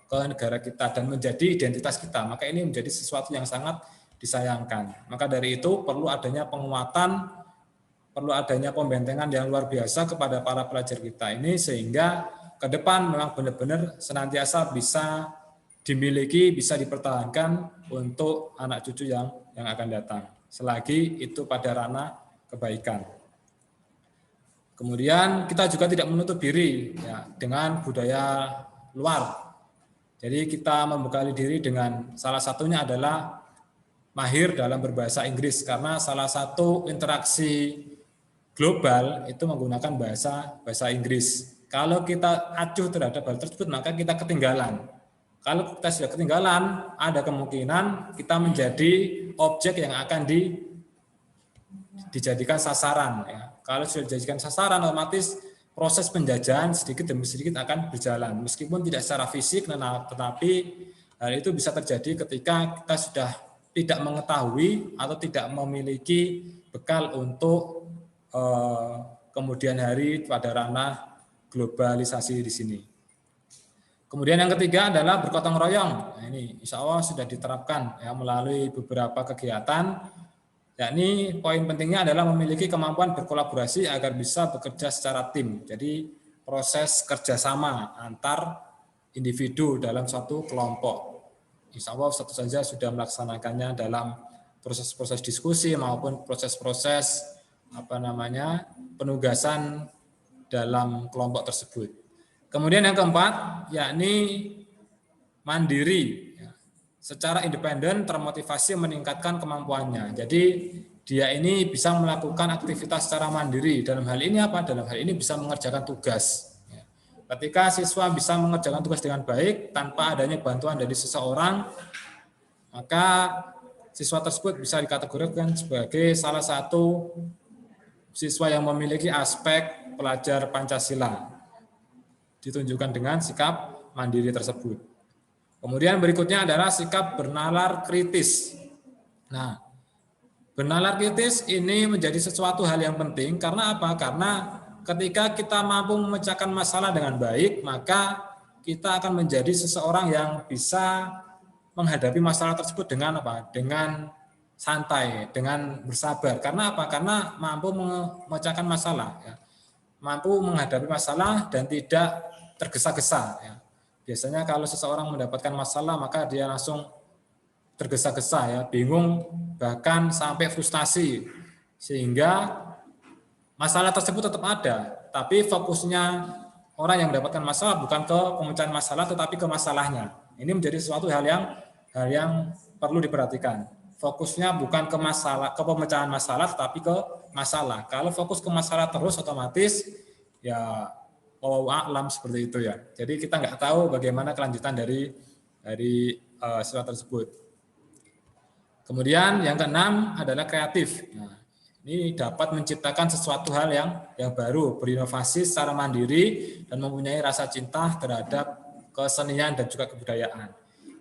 ke negara kita dan menjadi identitas kita. Maka ini menjadi sesuatu yang sangat disayangkan. Maka dari itu perlu adanya penguatan, perlu adanya pembentengan yang luar biasa kepada para pelajar kita ini sehingga ke depan memang benar-benar senantiasa bisa dimiliki, bisa dipertahankan untuk anak cucu yang akan datang. Selagi itu pada ranah kebaikan. Kemudian kita juga tidak menutup diri ya, dengan budaya luar. Jadi kita membekali diri dengan salah satunya adalah mahir dalam berbahasa Inggris karena salah satu interaksi global itu menggunakan bahasa Inggris. Kalau kita acuh terhadap hal tersebut, maka kita ketinggalan. Kalau kita sudah ketinggalan, ada kemungkinan kita menjadi objek yang akan dijadikan sasaran. Ya. Kalau sudah dijadikan sasaran, otomatis proses penjajahan sedikit demi sedikit akan berjalan. Meskipun tidak secara fisik, tetapi hal itu bisa terjadi ketika kita sudah tidak mengetahui atau tidak memiliki bekal untuk kemudian hari pada ranah globalisasi di sini. Kemudian yang ketiga adalah bergotong royong. Nah, ini insya Allah sudah diterapkan ya, melalui beberapa kegiatan. Yakni poin pentingnya adalah memiliki kemampuan berkolaborasi agar bisa bekerja secara tim. Jadi proses kerjasama antar individu dalam suatu kelompok. Insya Allah satu saja sudah melaksanakannya dalam proses-proses diskusi maupun proses-proses penugasan dalam kelompok tersebut. Kemudian yang keempat, yakni mandiri, secara independen termotivasi meningkatkan kemampuannya. Jadi dia ini bisa melakukan aktivitas secara mandiri. Dalam hal ini apa? Dalam hal ini bisa mengerjakan tugas. Ketika siswa bisa mengerjakan tugas dengan baik tanpa adanya bantuan dari seseorang, maka siswa tersebut bisa dikategorikan sebagai salah satu siswa yang memiliki aspek pelajar Pancasila, ditunjukkan dengan sikap mandiri tersebut. Kemudian berikutnya adalah sikap bernalar kritis. Nah, bernalar kritis ini menjadi sesuatu hal yang penting karena apa? Karena ketika kita mampu memecahkan masalah dengan baik, maka kita akan menjadi seseorang yang bisa menghadapi masalah tersebut dengan apa? Dengan santai, dengan bersabar. Karena apa? Karena mampu memecahkan masalah, ya. Mampu menghadapi masalah dan tidak tergesa-gesa. Ya. Biasanya kalau seseorang mendapatkan masalah maka dia langsung tergesa-gesa ya, bingung, bahkan sampai frustasi. Sehingga masalah tersebut tetap ada, tapi fokusnya orang yang mendapatkan masalah bukan ke pemecahan masalah tetapi ke masalahnya. Ini menjadi suatu hal yang perlu diperhatikan. Fokusnya bukan ke masalah, ke pemecahan masalah tetapi ke masalah. Kalau fokus ke masalah terus otomatis ya wallahu a'lam seperti itu ya. Jadi kita nggak tahu bagaimana kelanjutan dari surat tersebut. Kemudian yang keenam adalah kreatif. Nah, ini dapat menciptakan sesuatu hal yang baru, berinovasi secara mandiri dan mempunyai rasa cinta terhadap kesenian dan juga kebudayaan.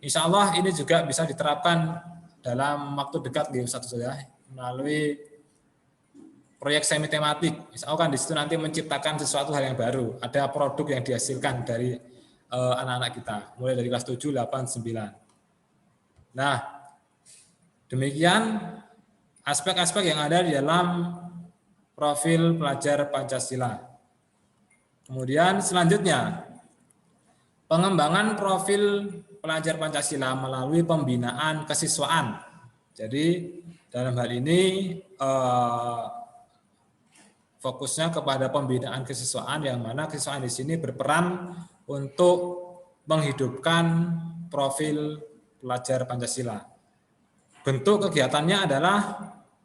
Insya Allah ini juga bisa diterapkan dalam waktu dekat di Ustaz ya, melalui proyek semi tematik. Insya Allah kan di situ nanti menciptakan sesuatu hal yang baru. Ada produk yang dihasilkan dari anak-anak kita, mulai dari kelas 7, 8, 9. Nah, demikian aspek-aspek yang ada di dalam profil pelajar Pancasila. Kemudian selanjutnya, pengembangan profil pelajar Pancasila melalui pembinaan kesiswaan. Jadi dalam hal ini fokusnya kepada pembinaan kesiswaan, yang mana kesiswaan di sini berperan untuk menghidupkan profil pelajar Pancasila. Bentuk kegiatannya adalah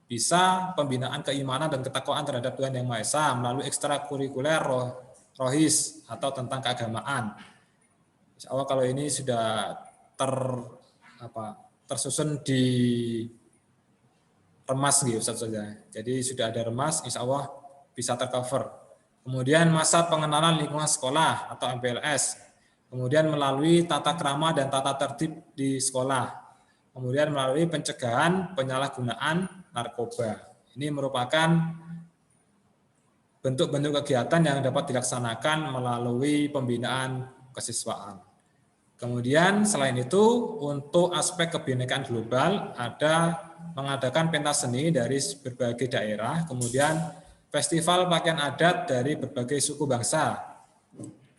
bisa pembinaan keimanan dan ketakwaan terhadap Tuhan Yang Maha Esa melalui ekstrakurikuler rohis atau tentang keagamaan. Insya Allah kalau ini sudah tersusun di remas gitu Ustaz saja. Jadi sudah ada remas, insya Allah bisa tercover. Kemudian masa pengenalan lingkungan sekolah atau MPLS. Kemudian melalui tata krama dan tata tertib di sekolah. Kemudian melalui pencegahan penyalahgunaan narkoba. Ini merupakan bentuk-bentuk kegiatan yang dapat dilaksanakan melalui pembinaan kesiswaan. Kemudian selain itu untuk aspek kebinekaan global ada mengadakan pentas seni dari berbagai daerah, kemudian festival pakaian adat dari berbagai suku bangsa,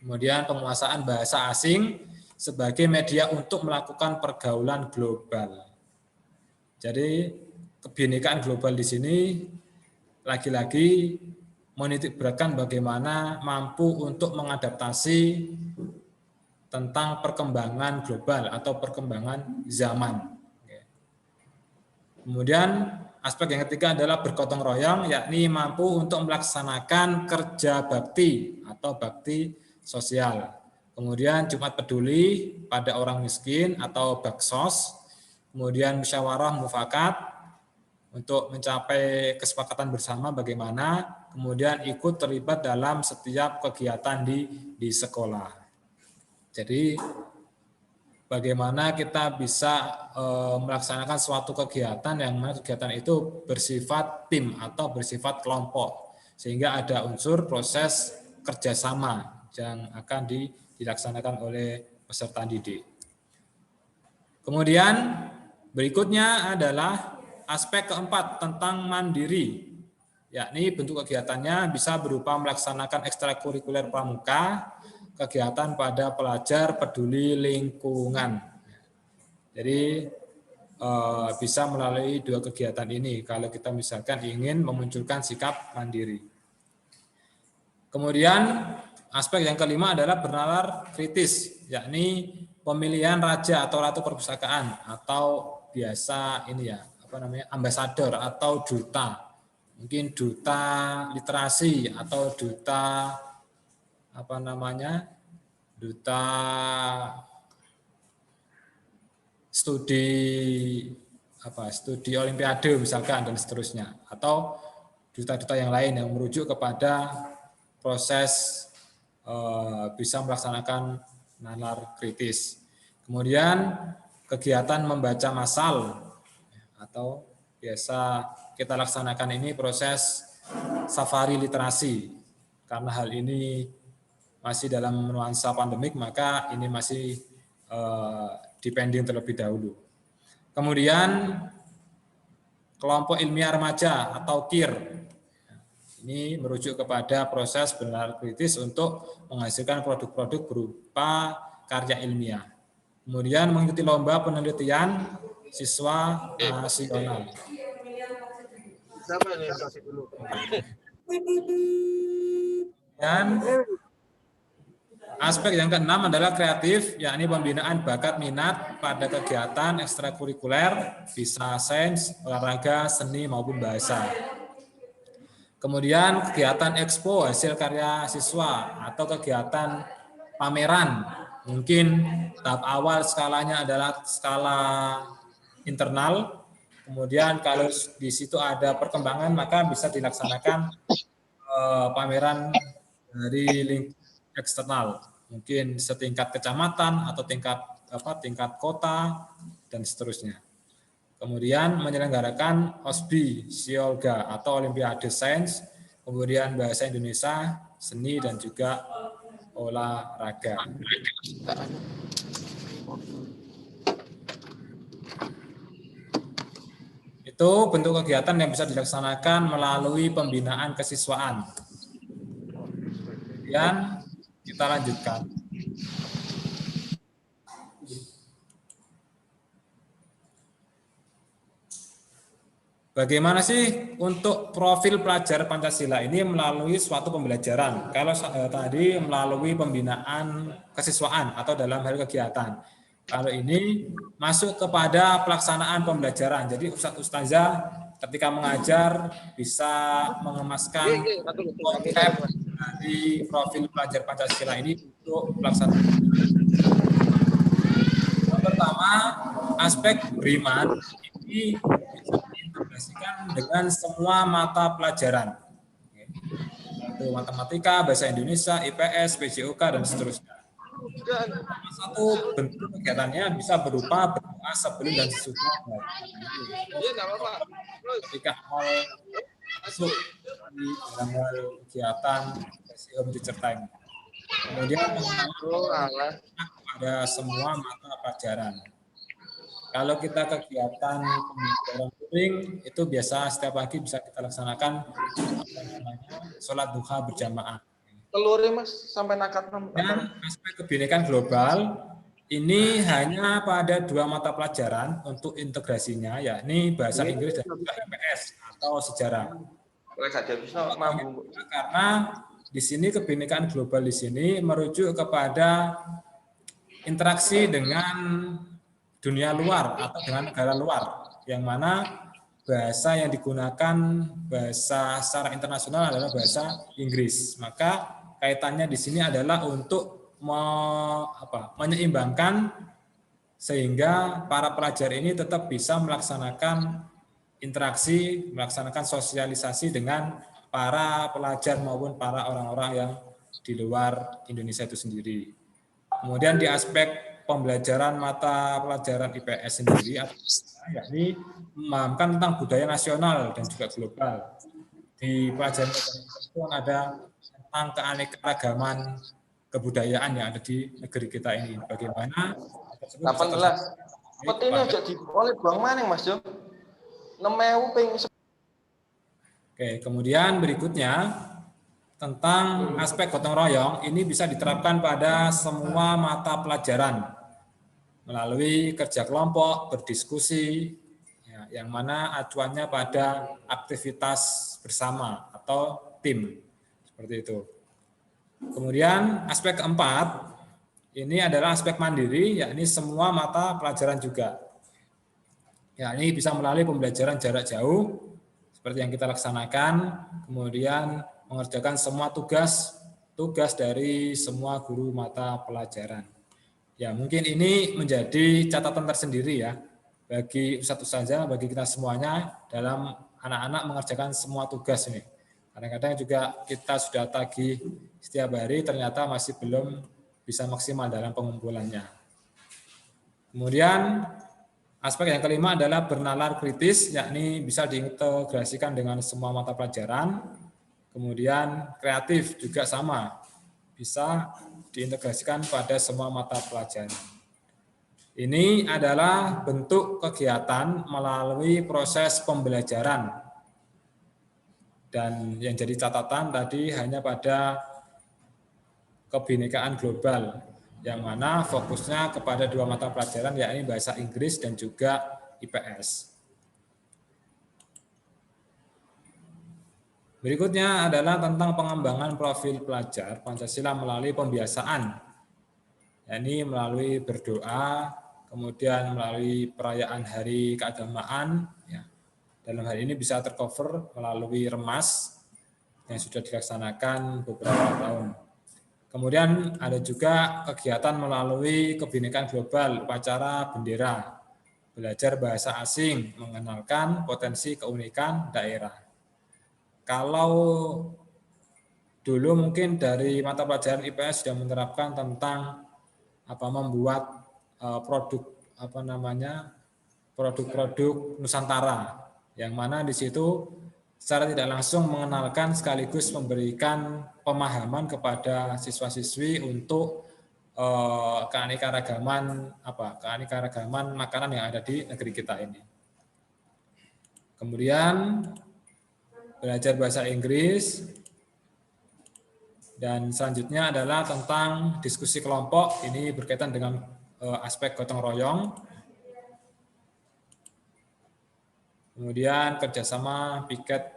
kemudian penguasaan bahasa asing sebagai media untuk melakukan pergaulan global. Jadi kebinekaan global di sini lagi-lagi menitik beratkan bagaimana mampu untuk mengadaptasi tentang perkembangan global atau perkembangan zaman. Kemudian aspek yang ketiga adalah bergotong royong, yakni mampu untuk melaksanakan kerja bakti atau bakti sosial. Kemudian Jumat Peduli pada orang miskin atau baksos. Kemudian musyawarah mufakat untuk mencapai kesepakatan bersama bagaimana. Kemudian ikut terlibat dalam setiap kegiatan di sekolah. Jadi bagaimana kita bisa melaksanakan suatu kegiatan yang mana kegiatan itu bersifat tim atau bersifat kelompok. Sehingga ada unsur proses kerjasama yang akan dilaksanakan oleh peserta didik. Kemudian berikutnya adalah aspek keempat tentang mandiri, yakni bentuk kegiatannya bisa berupa melaksanakan ekstrakurikuler pramuka, kegiatan pada pelajar peduli lingkungan. Jadi bisa melalui dua kegiatan ini kalau kita misalkan ingin memunculkan sikap mandiri. Kemudian aspek yang kelima adalah bernalar kritis, yakni pemilihan raja atau ratu perpustakaan atau biasa ini ya, ambasador atau duta. Mungkin duta literasi atau duta duta studi olimpiade misalkan dan seterusnya, atau duta-duta yang lain yang merujuk kepada proses bisa melaksanakan nalar kritis. Kemudian kegiatan membaca massal atau biasa kita laksanakan ini proses safari literasi. Karena hal ini masih dalam nuansa pandemik, maka ini masih dipending terlebih dahulu. Kemudian kelompok ilmiah remaja atau KIR. Ini merujuk kepada proses benar kritis untuk menghasilkan produk-produk berupa karya ilmiah. Kemudian mengikuti lomba penelitian siswa nasional. Dan aspek yang keenam adalah kreatif, yakni pembinaan bakat minat pada kegiatan ekstrakurikuler, bisa sains, olahraga, seni maupun bahasa. Kemudian kegiatan ekspo hasil karya siswa atau kegiatan pameran. Mungkin tahap awal skalanya adalah skala internal. Kemudian kalau di situ ada perkembangan maka bisa dilaksanakan pameran dari lingkup eksternal. Mungkin setingkat kecamatan atau tingkat kota dan seterusnya. Kemudian menyelenggarakan OSBI, Siolga atau Olimpiade Sains, kemudian Bahasa Indonesia, seni dan juga olahraga. Itu bentuk kegiatan yang bisa dilaksanakan melalui pembinaan kesiswaan. Kemudian kita lanjutkan. Bagaimana sih untuk profil pelajar Pancasila ini melalui suatu pembelajaran? Kalau tadi melalui pembinaan kesiswaan atau dalam hal kegiatan. Kalau ini masuk kepada pelaksanaan pembelajaran. Jadi ustaz-ustazah ketika mengajar bisa mengemaskan konsep dari profil pelajar Pancasila ini untuk pelaksanaan. Yang pertama, aspek beriman ini bisa diintegrasikan dengan semua mata pelajaran. Yaitu matematika, bahasa Indonesia, IPS, PJOK, dan seterusnya. Satu bentuk kegiatannya bisa berupa berdoa sebelum dan sesudah. Ketika masuk di dalam kegiatan home teacher time. Kemudian pada semua mata pelajaran. Kalau kita kegiatan pembelajaran daring itu biasa setiap pagi bisa kita laksanakan sholat duha berjamaah. Telurnya Mas sampai nakat. Dan aspek kebinekaan global ini hanya pada 2 mata pelajaran untuk integrasinya, yakni bahasa Inggris dan juga IPS atau sejarah. Karena di sini kebinekaan global di sini merujuk kepada interaksi dengan dunia luar atau dengan negara luar, yang mana bahasa yang digunakan bahasa secara internasional adalah bahasa Inggris. Maka kaitannya di sini adalah untuk menyeimbangkan sehingga para pelajar ini tetap bisa melaksanakan interaksi, melaksanakan sosialisasi dengan para pelajar maupun para orang-orang yang di luar Indonesia itu sendiri. Kemudian di aspek pembelajaran mata pelajaran IPS sendiri, yakni memahamkan tentang budaya nasional dan juga global. Di pelajaran itu ada tentang keanekaragaman kebudayaan yang ada di negeri kita ini. Bagaimana? 18. Seperti ini aja di oleh Bang Maning Mas Jo. 6.000 ping. Oke, kemudian berikutnya tentang aspek gotong royong ini bisa diterapkan pada semua mata pelajaran melalui kerja kelompok, berdiskusi, ya, yang mana acuannya pada aktivitas bersama atau tim. Seperti itu. Kemudian aspek keempat, ini adalah aspek mandiri, yakni semua mata pelajaran juga. Ya, ini bisa melalui pembelajaran jarak jauh, seperti yang kita laksanakan, kemudian mengerjakan semua tugas dari semua guru mata pelajaran. Ya, mungkin ini menjadi catatan tersendiri ya, bagi ustaz-ustazah, bagi kita semuanya dalam anak-anak mengerjakan semua tugas ini. Kadang-kadang juga kita sudah tagih setiap hari, ternyata masih belum bisa maksimal dalam pengumpulannya. Kemudian aspek yang kelima adalah bernalar kritis, yakni bisa diintegrasikan dengan semua mata pelajaran. Kemudian kreatif juga sama, bisa diintegrasikan pada semua mata pelajaran. Ini adalah bentuk kegiatan melalui proses pembelajaran. Dan yang jadi catatan tadi hanya pada kebinekaan global. yang mana fokusnya kepada 2 mata pelajaran, yakni bahasa Inggris dan juga IPS. Berikutnya adalah tentang pengembangan profil pelajar Pancasila melalui pembiasaan, yakni melalui berdoa, kemudian melalui perayaan hari keagamaan. Ya. Dalam hal ini bisa tercover melalui remas yang sudah dilaksanakan beberapa tahun. Kemudian ada juga kegiatan melalui kebinekaan global, upacara bendera, belajar bahasa asing, mengenalkan potensi keunikan daerah. Kalau dulu mungkin dari mata pelajaran IPS sudah menerapkan tentang membuat produk-produk Nusantara, yang mana di situ secara tidak langsung mengenalkan sekaligus memberikan pemahaman kepada siswa-siswi untuk keanekaragaman makanan yang ada di negeri kita ini. Kemudian belajar bahasa Inggris, dan selanjutnya adalah tentang diskusi kelompok. Ini berkaitan dengan aspek gotong royong. Kemudian kerjasama piket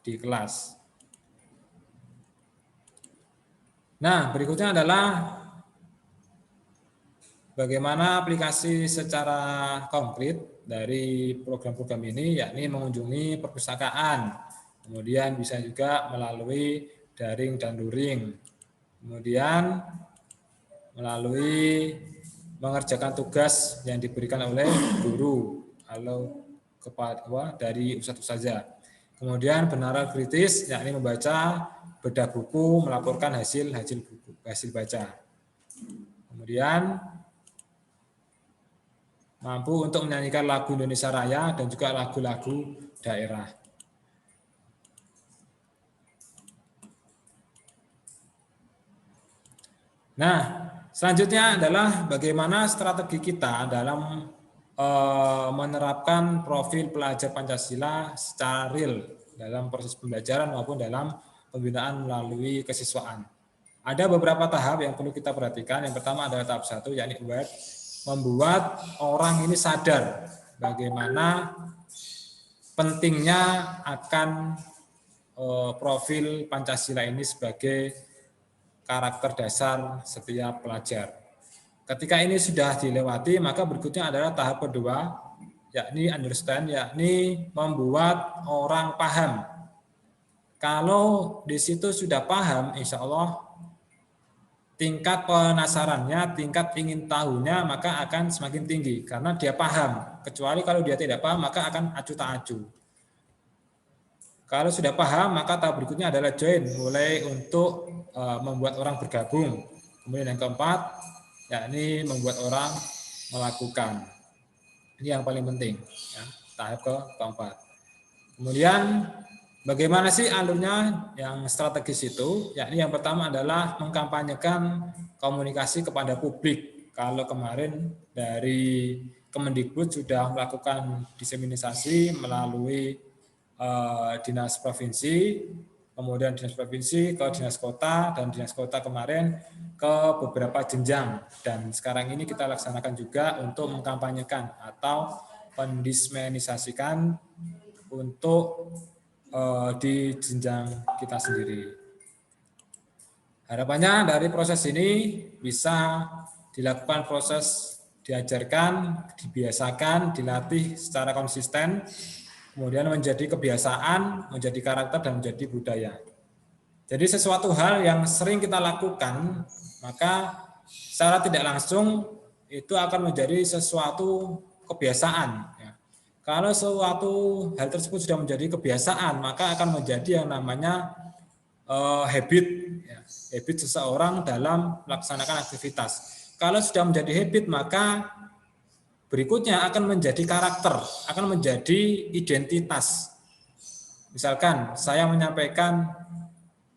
di kelas. Nah, berikutnya adalah bagaimana aplikasi secara konkret dari program-program ini, yakni mengunjungi perpustakaan. Kemudian bisa juga melalui daring dan luring. Kemudian melalui mengerjakan tugas yang diberikan oleh guru atau dari ustadz-ustazah. Kemudian benaran kritis, yakni membaca, bedah buku, melaporkan hasil baca. Kemudian mampu untuk menyanyikan lagu Indonesia Raya dan juga lagu-lagu daerah. Nah, selanjutnya adalah bagaimana strategi kita dalam menerapkan profil pelajar Pancasila secara real dalam proses pembelajaran maupun dalam pembinaan melalui kesiswaan. Ada beberapa tahap yang perlu kita perhatikan. Yang pertama adalah tahap 1, yakni aware, membuat orang ini sadar bagaimana pentingnya akan profil Pancasila ini sebagai karakter dasar setiap pelajar. Ketika ini sudah dilewati, maka berikutnya adalah tahap kedua, yakni understand, yakni membuat orang paham. Kalau di situ sudah paham, insya Allah tingkat penasarannya, tingkat ingin tahunya maka akan semakin tinggi karena dia paham. Kecuali kalau dia tidak paham, maka akan acuh tak acuh. Kalau sudah paham, maka tahap berikutnya adalah join, mulai untuk membuat orang bergabung. Kemudian yang keempat, yakni membuat orang melakukan. Ini yang paling penting, ya, tahap keempat. Kemudian bagaimana sih alurnya yang strategis itu? Yakni yang pertama adalah mengkampanyekan komunikasi kepada publik. Kalau kemarin dari Kemendikbud sudah melakukan diseminasi melalui dinas provinsi, kemudian dinas provinsi ke dinas kota, dan dinas kota kemarin ke beberapa jenjang. Dan sekarang ini kita laksanakan juga untuk mengkampanyekan atau mendiseminasikan untuk di jenjang kita sendiri. Harapannya dari proses ini bisa dilakukan proses diajarkan, dibiasakan, dilatih secara konsisten, kemudian menjadi kebiasaan, menjadi karakter, dan menjadi budaya. Jadi sesuatu hal yang sering kita lakukan, maka secara tidak langsung itu akan menjadi sesuatu kebiasaan. Kalau suatu hal tersebut sudah menjadi kebiasaan, maka akan menjadi yang namanya habit. Habit seseorang dalam melaksanakan aktivitas. Kalau sudah menjadi habit, maka berikutnya akan menjadi karakter, akan menjadi identitas. Misalkan saya menyampaikan,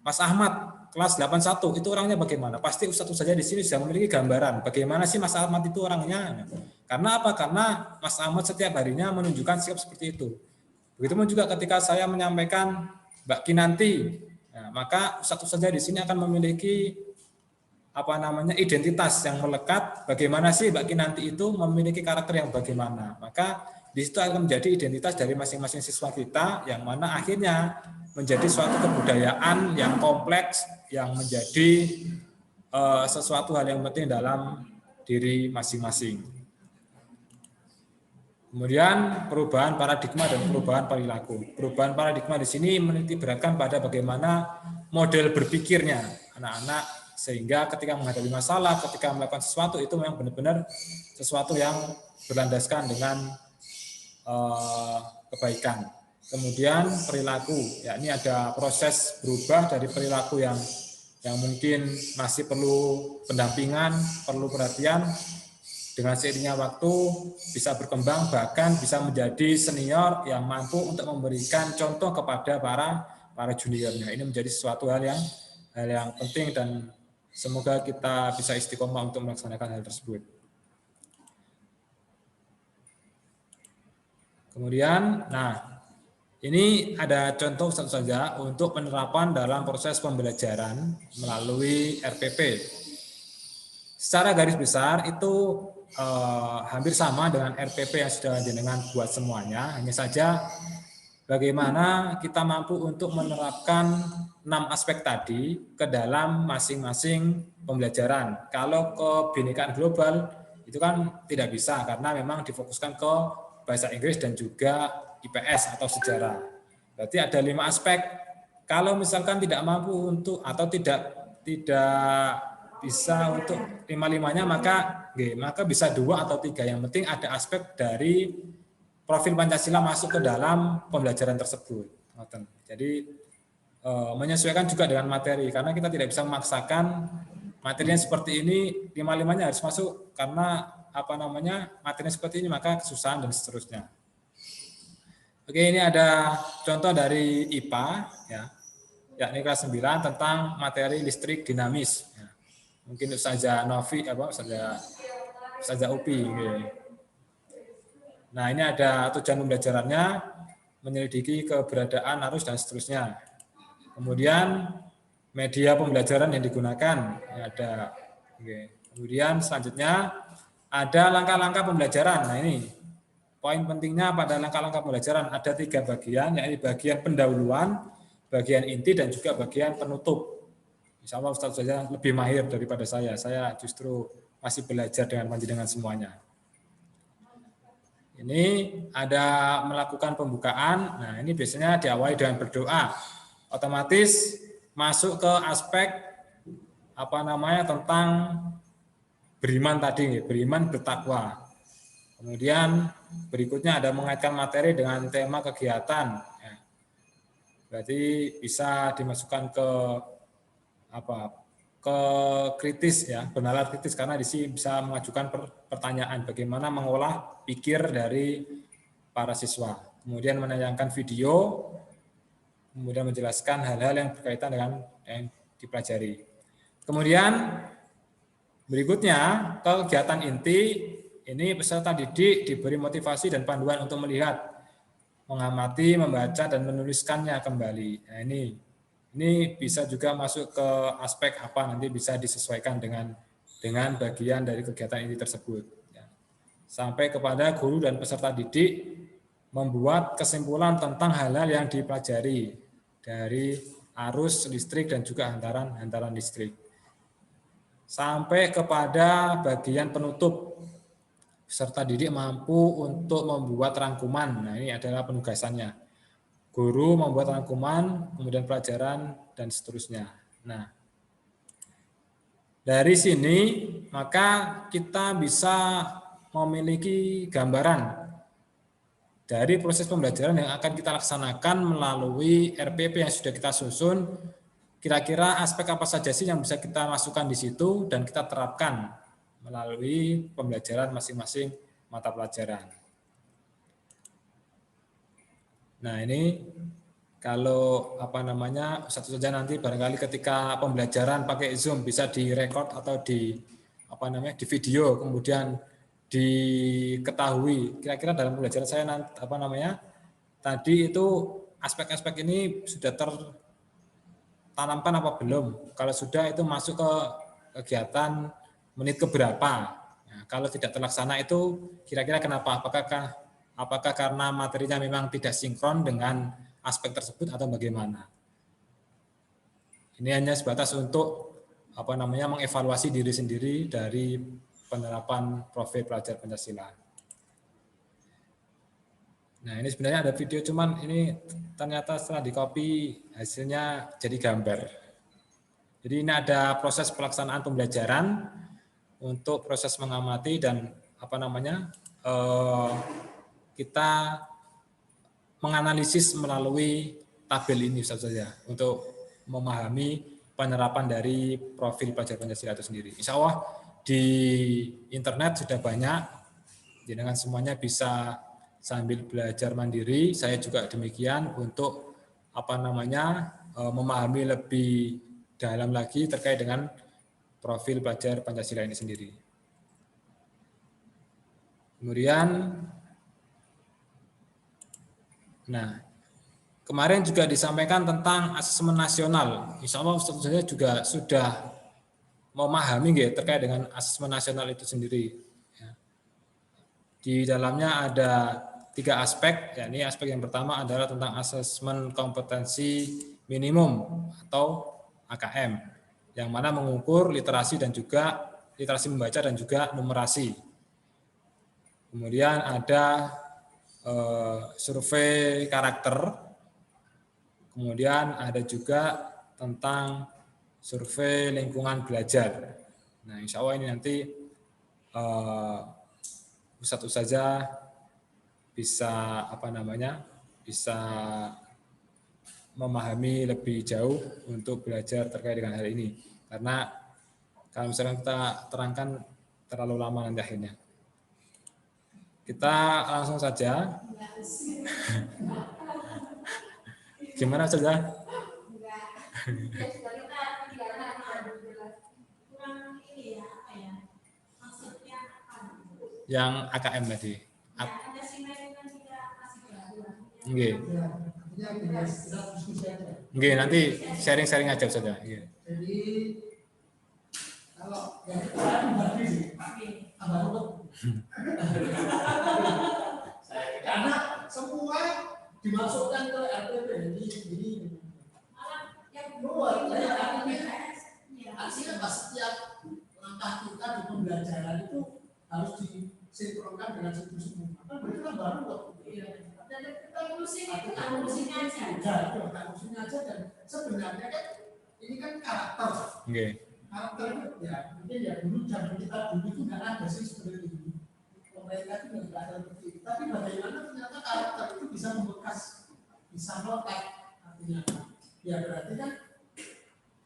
Mas Ahmad kelas 81 itu orangnya bagaimana? Pasti ustadz saja di sini sudah memiliki gambaran bagaimana sih Mas Ahmad itu orangnya. Karena apa? Karena Mas Ahmad setiap harinya menunjukkan sikap seperti itu. Begitupun juga ketika saya menyampaikan Mbak Kinanti, maka ustadz saja di sini akan memiliki identitas yang melekat, bagaimana sih Mbak Ki nanti itu memiliki karakter yang bagaimana. Maka di situ akan menjadi identitas dari masing-masing siswa kita, yang mana akhirnya menjadi suatu kebudayaan yang kompleks, yang menjadi sesuatu hal yang penting dalam diri masing-masing. Kemudian perubahan paradigma dan perubahan perilaku. Perubahan paradigma di sini menitik beratkan pada bagaimana model berpikirnya anak-anak, sehingga ketika menghadapi masalah, ketika melakukan sesuatu itu memang benar-benar sesuatu yang berlandaskan dengan kebaikan. Kemudian perilaku, yakni ada proses berubah dari perilaku yang mungkin masih perlu pendampingan, perlu perhatian. Dengan seiringnya waktu bisa berkembang, bahkan bisa menjadi senior yang mampu untuk memberikan contoh kepada para juniornya. Ini menjadi sesuatu hal yang penting, dan semoga kita bisa istiqomah untuk melaksanakan hal tersebut. Kemudian, ini ada contoh saja untuk penerapan dalam proses pembelajaran melalui RPP. Secara garis besar itu hampir sama dengan RPP yang sudah jenengan buat semuanya, hanya saja bagaimana kita mampu untuk menerapkan 6 aspek tadi ke dalam masing-masing pembelajaran. Kalau kebinekaan global itu kan tidak bisa, karena memang difokuskan ke bahasa Inggris dan juga IPS atau sejarah. Berarti ada 5 aspek. Kalau misalkan tidak mampu untuk atau tidak bisa untuk 5-5-nya, maka bisa 2 atau 3. Yang penting ada aspek dari profil Pancasila masuk ke dalam pembelajaran tersebut. Jadi menyesuaikan juga dengan materi, karena kita tidak bisa memaksakan materinya seperti ini 5-5-nya harus masuk, karena materinya seperti ini maka kesusahan dan seterusnya. Oke, ini ada contoh dari IPA ya, yakni kelas 9 tentang materi listrik dinamis. Mungkin Ustazah Novi, Ustazah Upi. Nah, ini ada tujuan pembelajarannya, menyelidiki keberadaan arus dan seterusnya. Kemudian media pembelajaran yang digunakan ada. Kemudian selanjutnya ada langkah-langkah pembelajaran. Nah, ini poin pentingnya pada langkah-langkah pembelajaran ada 3 bagian, yakni bagian pendahuluan, bagian inti, dan juga bagian penutup. Insya Allah Ustaz saja lebih mahir daripada saya. Saya justru masih belajar dengan panjenengan semuanya. Ini ada melakukan pembukaan. Nah, ini biasanya diawali dengan berdoa. Otomatis masuk ke aspek tentang beriman tadi, beriman bertakwa. Kemudian berikutnya ada mengaitkan materi dengan tema kegiatan. Berarti bisa dimasukkan ke kritis ya, bernalar kritis, karena di sini bisa mengajukan pertanyaan bagaimana mengolah pikir dari para siswa. Kemudian menayangkan video, kemudian menjelaskan hal-hal yang berkaitan dengan yang dipelajari. Kemudian berikutnya kegiatan inti, ini peserta didik diberi motivasi dan panduan untuk melihat, mengamati, membaca, dan menuliskannya kembali. Nah, ini bisa juga masuk ke aspek nanti bisa disesuaikan dengan bagian dari kegiatan ini tersebut. Sampai kepada guru dan peserta didik membuat kesimpulan tentang hal-hal yang dipelajari dari arus listrik dan juga hantaran listrik. Sampai kepada bagian penutup, peserta didik mampu untuk membuat rangkuman. Nah, ini adalah penugasannya. Guru membuat rangkuman, kemudian pelajaran, dan seterusnya. Nah, dari sini maka kita bisa memiliki gambaran dari proses pembelajaran yang akan kita laksanakan melalui RPP yang sudah kita susun. Kira-kira aspek apa saja sih yang bisa kita masukkan di situ dan kita terapkan melalui pembelajaran masing-masing mata pelajaran. Nah, ini kalau satu saja nanti barangkali ketika pembelajaran pakai Zoom bisa direkod atau di video, kemudian diketahui kira-kira dalam pembelajaran saya tadi itu aspek-aspek ini sudah tertanamkan apa belum. Kalau sudah, itu masuk ke kegiatan menit keberapa. Nah, kalau tidak terlaksana itu kira-kira kenapa? Apakah karena materinya memang tidak sinkron dengan aspek tersebut atau bagaimana? Ini hanya sebatas untuk mengevaluasi diri sendiri dari penerapan profil pelajar Pancasila. Nah, ini sebenarnya ada video, cuman ini ternyata setelah di-copy hasilnya jadi gambar. Jadi ini ada proses pelaksanaan pembelajaran untuk proses mengamati dan kita menganalisis melalui tabel ini saja untuk memahami penerapan dari profil pelajar Pancasila itu sendiri. Insya Allah di internet sudah banyak, dengan semuanya bisa sambil belajar mandiri. Saya juga demikian untuk memahami lebih dalam lagi terkait dengan profil pelajar Pancasila ini sendiri. Kemudian, kemarin juga disampaikan tentang asesmen nasional. Insya Allah saya juga sudah memahami terkait dengan asesmen nasional itu sendiri. Di dalamnya ada 3 aspek, yakni aspek yang pertama adalah tentang asesmen kompetensi minimum atau AKM, yang mana mengukur literasi membaca dan juga numerasi. Kemudian ada survei karakter, kemudian ada juga tentang survei lingkungan belajar. Nah, insya Allah ini nanti ustadz-ustazah bisa bisa memahami lebih jauh untuk belajar terkait dengan hal ini. Karena kalau misalnya kita terangkan terlalu lama nanti akhirnya. Kita langsung saja. Gimana saja? Yang AKM tadi. Nggih, nanti sharing-sharing aja saja. Jadi kalau yang karena semua dimasukkan ke RPP jadi yang luar artinya pas setiap langkah kita di pembelajaran itu harus disinkronkan dengan situs umum. Maka itu kan baru kok. Dan kita ngurusin aja dan sebenarnya kan ini kan karakter. Karakter itu ya mungkin ya dulu zaman kita dulu itu nggak ada sih seperti ini. Pemerintah itu nggak ada seperti itu. Tapi bagaimana ternyata karakter itu bisa membekas, bisa melekat artinya. Ya berarti kan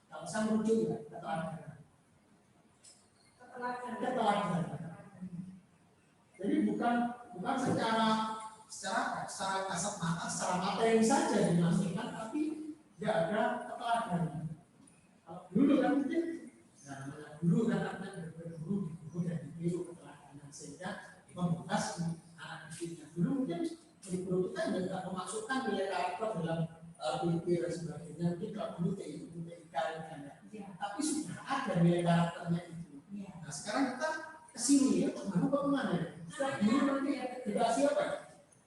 kalau saya merujuk ya keteladanan. Jadi bukan secara kasat mata, secara materi saja dimasukkan, tapi tidak ada keteladanan. Kalau dulu kan mungkin, dulu kan guru dan guru keteladanan sehingga membekas anak didiknya. Dulu mungkin guru kita tidak memasukkan nilai karakter dalam PIP dan sebagainya. Mungkin kalau dulu TIK tapi sudah ada nilai karakternya itu. Nah sekarang kita kesini ya, mau kemana ya? Ini nanti dikasih apa?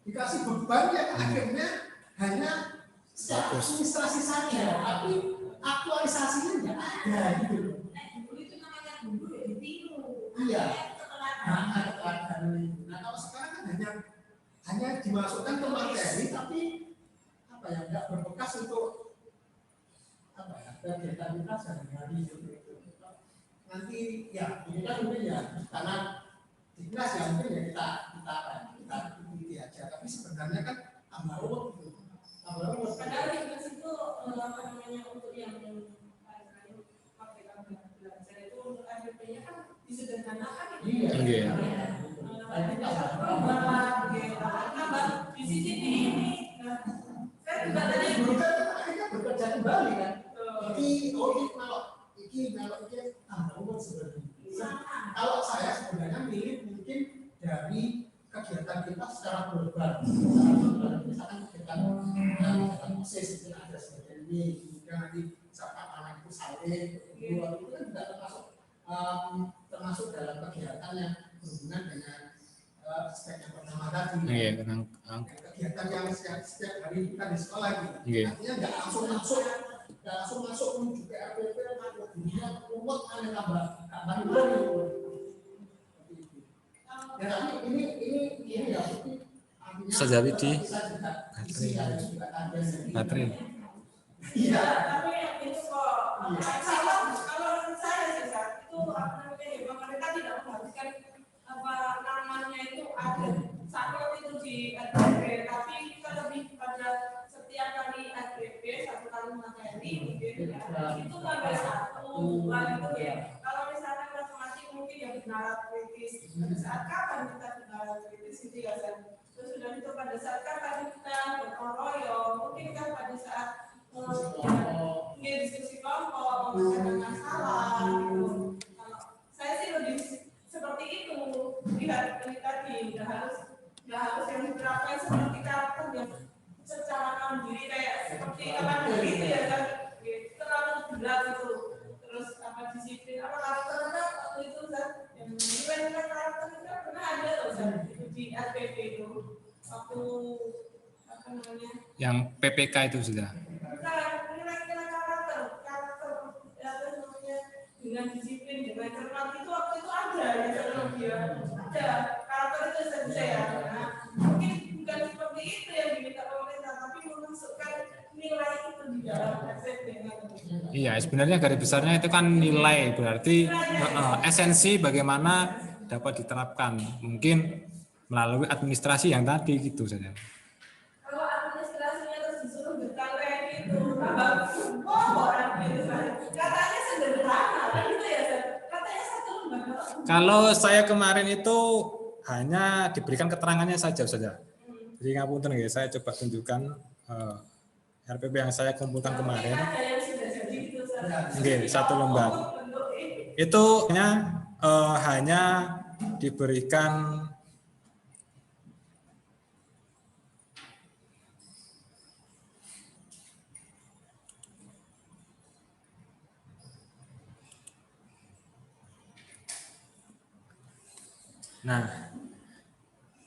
Dikasih beban yang akhirnya hanya administrasi saja, tapi aktualisasinya nggak ada gitu. Itu namanya guru ya ditiru. Iya. Nah kalau sekarang kan hanya dimasukkan ke materi, tapi nggak berbekas untuk kegiatan kita sehari-hari gitu. Nanti ya ini kan mungkin ya karena di kelas ya mungkin ya kita ikuti aja, tapi sebenarnya kan ambaru padahal di kelas itu untuk yang pakai belajar itu untuk ADP-nya kan disederhanakan. Iya. Di sini ini saya juga tadi guru kan akhirnya bekerja kembali kan. Kalau sebenarnya kalau saya sebenarnya milih mungkin dari kegiatan kita secara global, misalkan kegiatan OSIS ada seperti ini, kemudian nanti misalkan anak itu saleh, itu kan tidak termasuk termasuk dalam kegiatan yang berhubungan dengan aspek yang pertama tadi. Iya, Kegiatan yang setiap hari kita di sekolah gitu. Iya. Artinya nggak langsung masuk menuju ke RPP, gurunya ruwet aneh tambah gitu. Ya tapi ini ya Sajari di baterai. Iya. Tapi itu kok kalau saya sih itu mereka tidak menghabiskan namanya itu ada satu itu di RPP, tapi kita lebih pada setiap kali RPP satu kali materi itu tambah satu itu ya. Kalau misalnya masing-masing mungkin yang benar kritis, pada saat kapan kita benar kritis itu ya terus sudah itu pada saat kapan kita gotong royong, mungkin kan pada saat diskusi kelompok, mengenai masalah gitu. Saya sih lebih seperti itu lihat ini tadi, nggak harus yang diterapkan seperti karakter yang secara mandiri kayak seperti kapan gitu ya kan, terlalu berat itu. Terus apa disiplin apa karakternya waktu itu kan yang nilai karakter itu pernah ada loh itu di RPP itu waktu apa namanya yang PPK itu sudah. Nilai karakter dengan disiplin, dengan cermat itu waktu itu ada ya, ada karakter itu saya. Nah, mungkin bukan seperti itu yang diminta pemerintah, tapi memasukkan nilai itu di dalam SPP. Iya, sebenarnya garis besarnya itu kan nilai, berarti esensi bagaimana dapat diterapkan, mungkin melalui administrasi yang tadi gitu saja. Kalau administrasinya terus disuruh detail kayak gitu, orang gitu katanya sederhana, gitu ya, katanya satu lembaga. Kalau saya kemarin itu hanya diberikan keterangannya saja. Jadi ngapunten ya, saya coba tunjukkan RPP yang saya kumpulkan kemarin. Oke, satu lembar. Itu hanya diberikan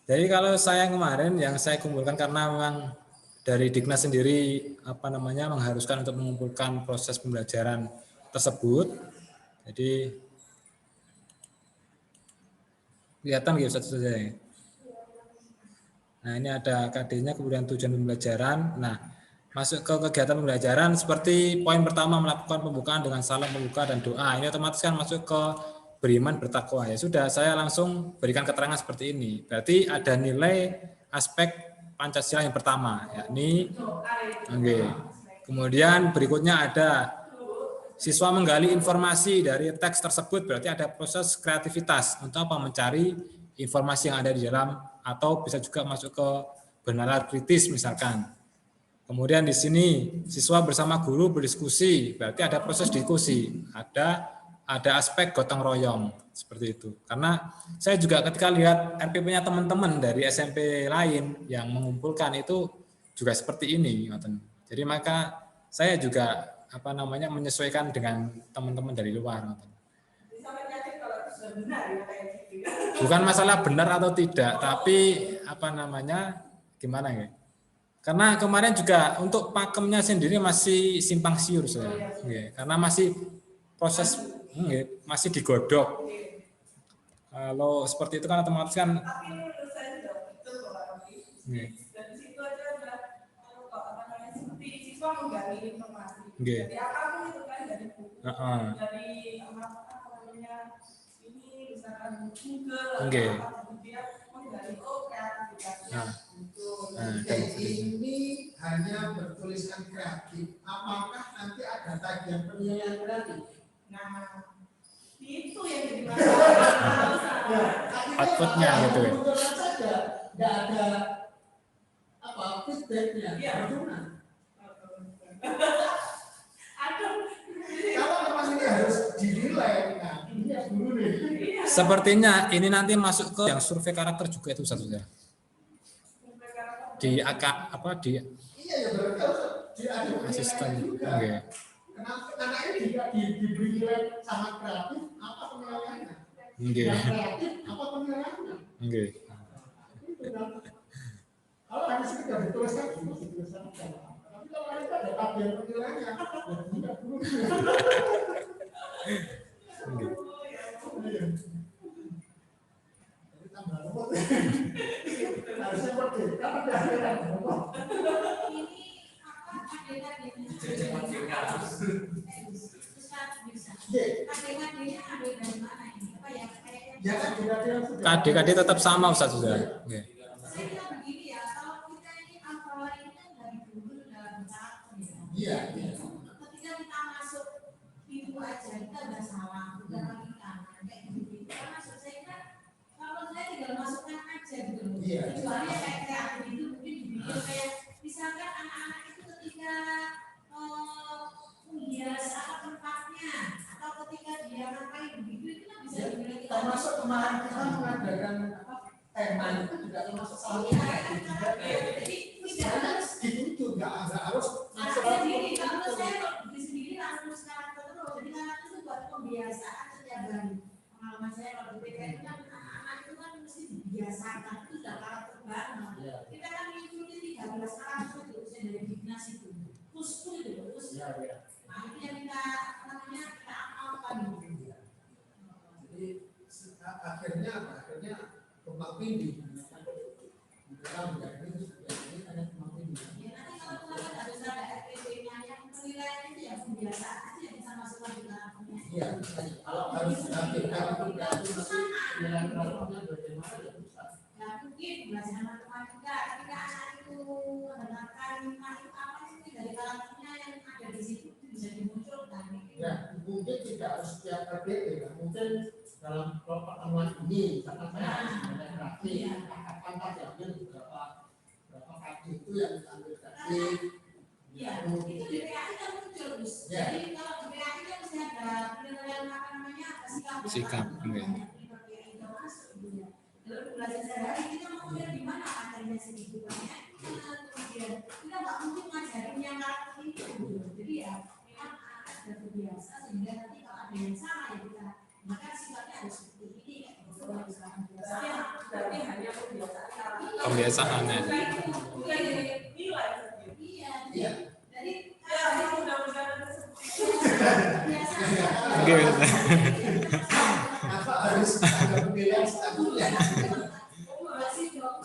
jadi kalau saya kemarin yang saya kumpulkan karena memang dari Diknas sendiri mengharuskan untuk mengumpulkan proses pembelajaran tersebut. Jadi kelihatan gitu saja. Nah, ini ada KD-nya, kemudian tujuan pembelajaran. Nah, masuk ke kegiatan pembelajaran seperti poin pertama melakukan pembukaan dengan salam pembuka dan doa. Ini otomatis kan masuk ke beriman bertakwa. Ya sudah, saya langsung berikan keterangan seperti ini. Berarti ada nilai aspek Pancasila yang pertama, yakni kemudian berikutnya ada siswa menggali informasi dari teks tersebut, berarti ada proses kreativitas untuk mencari informasi yang ada di dalam, atau bisa juga masuk ke benalar kritis misalkan. Kemudian di sini siswa bersama guru berdiskusi, berarti ada proses diskusi, ada aspek gotong royong seperti itu. Karena saya juga ketika lihat RPP-nya teman-teman dari SMP lain yang mengumpulkan itu juga seperti ini. Jadi maka saya juga menyesuaikan dengan teman-teman dari luar. Bukan masalah benar atau tidak, tapi gimana ya? Karena kemarin juga untuk pakemnya sendiri masih simpang siur saya, karena masih proses masih digodok. Kalau seperti itu kan otomatis kan. Tapi menurut saya tidak betul Pak Robi. Dan di situ aja ada seperti siswa menggali informasi. Jadi apapun itu kan dari buku, dari ini misalkan Google, dia menggali kreativitasnya. Ini hanya bertuliskan kreatif. Apakah nanti ada tagihan penilaian kreatif? Nah, itu yang jadi masalah. Outputnya gitu ya. Nggak ada feedbacknya. Kalau memang ini harus dinilai, ini dulu nih. Sepertinya ini nanti masuk ke yang survei karakter juga itu satunya. Di di asisten. Karena ini diberi nilai sangat kreatif, apa Nggih. Yang kreatif apa penilaiannya? Nggih. Kalau hanya sekedar dituliskan, dituliskan. Tapi kalau ada tabel penilaiannya, tidak perlu. Nggih. Harusnya merdeka pada akhirat. KD tetap sama Ustaz sudah. Nggih. Iya. Ketika kita masuk itu aja kita nggak salah, udah lagi kanan kayak gitu. Kita masuk saya kan kalau saya tinggal masukkan aja gitu. Kecuali kayak gitu mungkin dibikin kayak misalkan anak-anak itu ketika biasa tempatnya atau ketika dia ngapain begitu itu kan bisa dibilang termasuk kemarin kita mengadakan tema itu juga termasuk salah satu. Jadi tidak itu nggak harus masuk sendiri kalau saya di sendiri langsung sekarang terus jadi anak itu buat pembiasaan setiap hari. Pengalaman saya kalau di TK itu kan anak-anak itu kan mesti dibiasakan itu sudah karakter banget. Kita kan mengikuti 13 karakter itu dari Dignas itu. Terus itu terus. Nah itu yang kita namanya kita amalkan. Jadi akhirnya tumpang tindih. Mereka menjadi ini hanya tumpang tindih. Ya nanti kalau teman-teman harus ada RPP-nya yang penilaian itu ya pembiasaan aja yang bisa masuk lagi karakternya. Iya, kalau harus diambilkan itu berarti masih nilai karakternya bagaimana ya Ustaz? Ya mungkin belajar matematika ketika anak itu mendengarkan makhluk apa itu dari karakternya yang ada di situ bisa dimunculkan. Ya, mungkin tidak harus setiap RPP, ya. Mungkin dalam pertemuan ini, misalkan saya harus mengenai akan diambil berapa kaki itu yang diambil tadi. Ya, itu di PAI kan muncul, Gus. Jadi kalau di PAI kan mesti ada penilaian apa namanya Sikap. Itu masuk gitu ya. Lalu belajar sehari kita mau kuliah di mana materinya segitu banyak. Kemudian kita nggak mungkin ngajarin yang karakter ini gitu. Jadi ya memang anak sudah terbiasa sehingga nanti kalau ada yang salah ya kita maka sifatnya harus seperti ini ya. Berarti hanya Pembiasaan ya. Bukan nilai. Iya. Jadi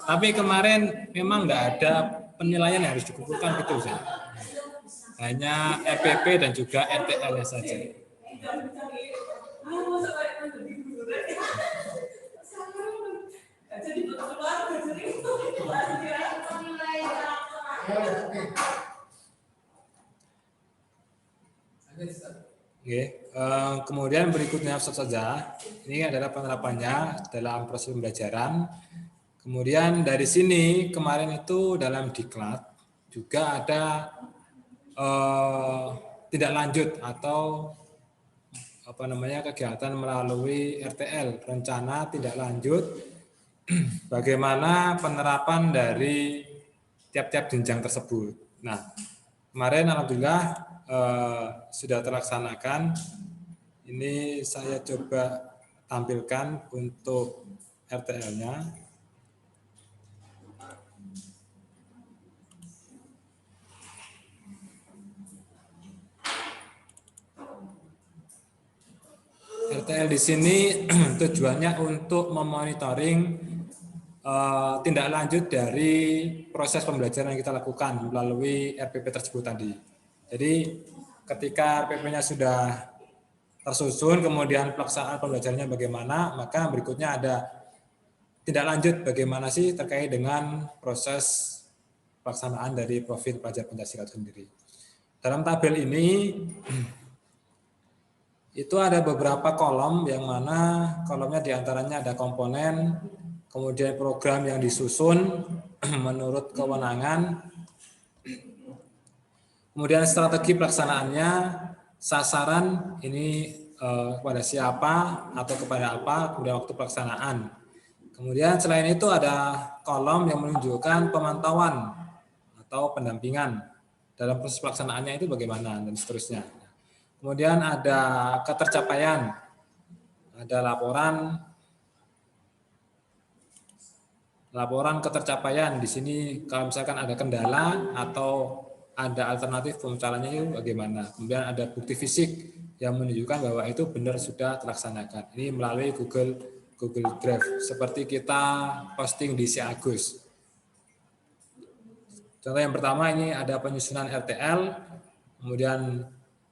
Tapi kemarin memang nggak ada penilaian yang harus dikumpulkan gitu Ustaz. Hanya EPP dan juga RTL saja. Oke, kemudian berikutnya saja, ini adalah penerapannya dalam proses pembelajaran. Kemudian dari sini kemarin itu dalam diklat juga ada tindak lanjut atau apa namanya kegiatan melalui RTL, rencana tindak lanjut bagaimana penerapan dari tiap-tiap jenjang tersebut. Nah, kemarin alhamdulillah sudah terlaksanakan. Ini saya coba tampilkan untuk RTL-nya. RTL di sini tujuannya untuk memonitoring tindak lanjut dari proses pembelajaran yang kita lakukan melalui RPP tersebut tadi. Jadi ketika RPP-nya sudah tersusun, kemudian pelaksanaan pembelajarannya bagaimana, maka berikutnya ada tindak lanjut bagaimana sih terkait dengan proses pelaksanaan dari profil pelajar Pancasila sendiri. Dalam tabel ini itu ada beberapa kolom yang mana kolomnya diantaranya ada komponen, kemudian program yang disusun menurut kewenangan, kemudian strategi pelaksanaannya, sasaran ini kepada siapa atau kepada apa, kemudian waktu pelaksanaan. Kemudian selain itu ada kolom yang menunjukkan pemantauan atau pendampingan dalam proses pelaksanaannya itu bagaimana dan seterusnya. Kemudian ada ketercapaian. ada laporan ketercapaian. Di sini kalau misalkan ada kendala atau ada alternatif pemecahnya itu bagaimana. Kemudian ada bukti fisik yang menunjukkan bahwa itu benar sudah terlaksanakan. Ini melalui Google Drive seperti kita posting di Si Agus. Contoh yang pertama ini ada penyusunan RTL, kemudian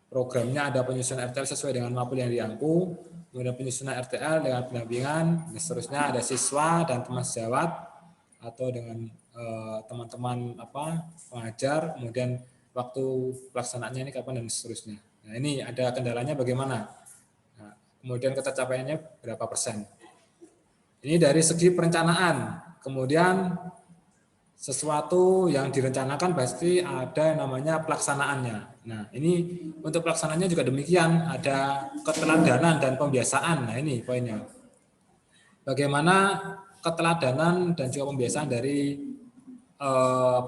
programnya ada penyusunan RTL sesuai dengan mapel yang diampu, kemudian penyusunan RTL dengan pendampingan, dan seterusnya ada siswa dan teman sejawat atau dengan teman-teman pengajar, kemudian waktu pelaksanaannya ini kapan dan seterusnya. Nah ini ada kendalanya bagaimana, nah, kemudian ketercapaiannya berapa persen. Ini dari segi perencanaan, kemudian sesuatu yang direncanakan pasti ada namanya pelaksanaannya. Nah ini untuk pelaksanaannya juga demikian, ada keteladanan dan pembiasaan. Nah ini poinnya. Bagaimana keteladanan dan juga pembiasaan dari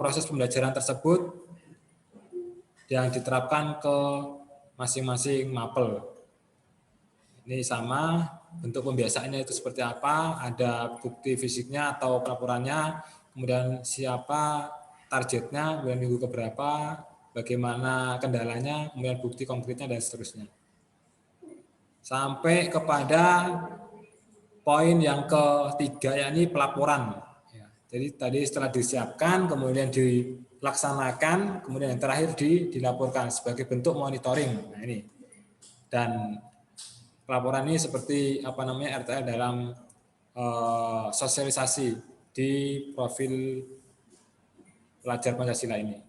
proses pembelajaran tersebut yang diterapkan ke masing-masing mapel. Ini sama, bentuk pembiasaannya itu seperti apa, ada bukti fisiknya atau pelaporannya, kemudian siapa targetnya, kemudian minggu keberapa, bagaimana kendalanya, kemudian bukti konkretnya, dan seterusnya. Sampai kepada poin yang ketiga, yakni pelaporan. Jadi tadi setelah disiapkan, kemudian dilaksanakan, kemudian yang terakhir dilaporkan sebagai bentuk monitoring. Nah ini. Dan pelaporan ini seperti RTL dalam sosialisasi di profil pelajar Pancasila ini.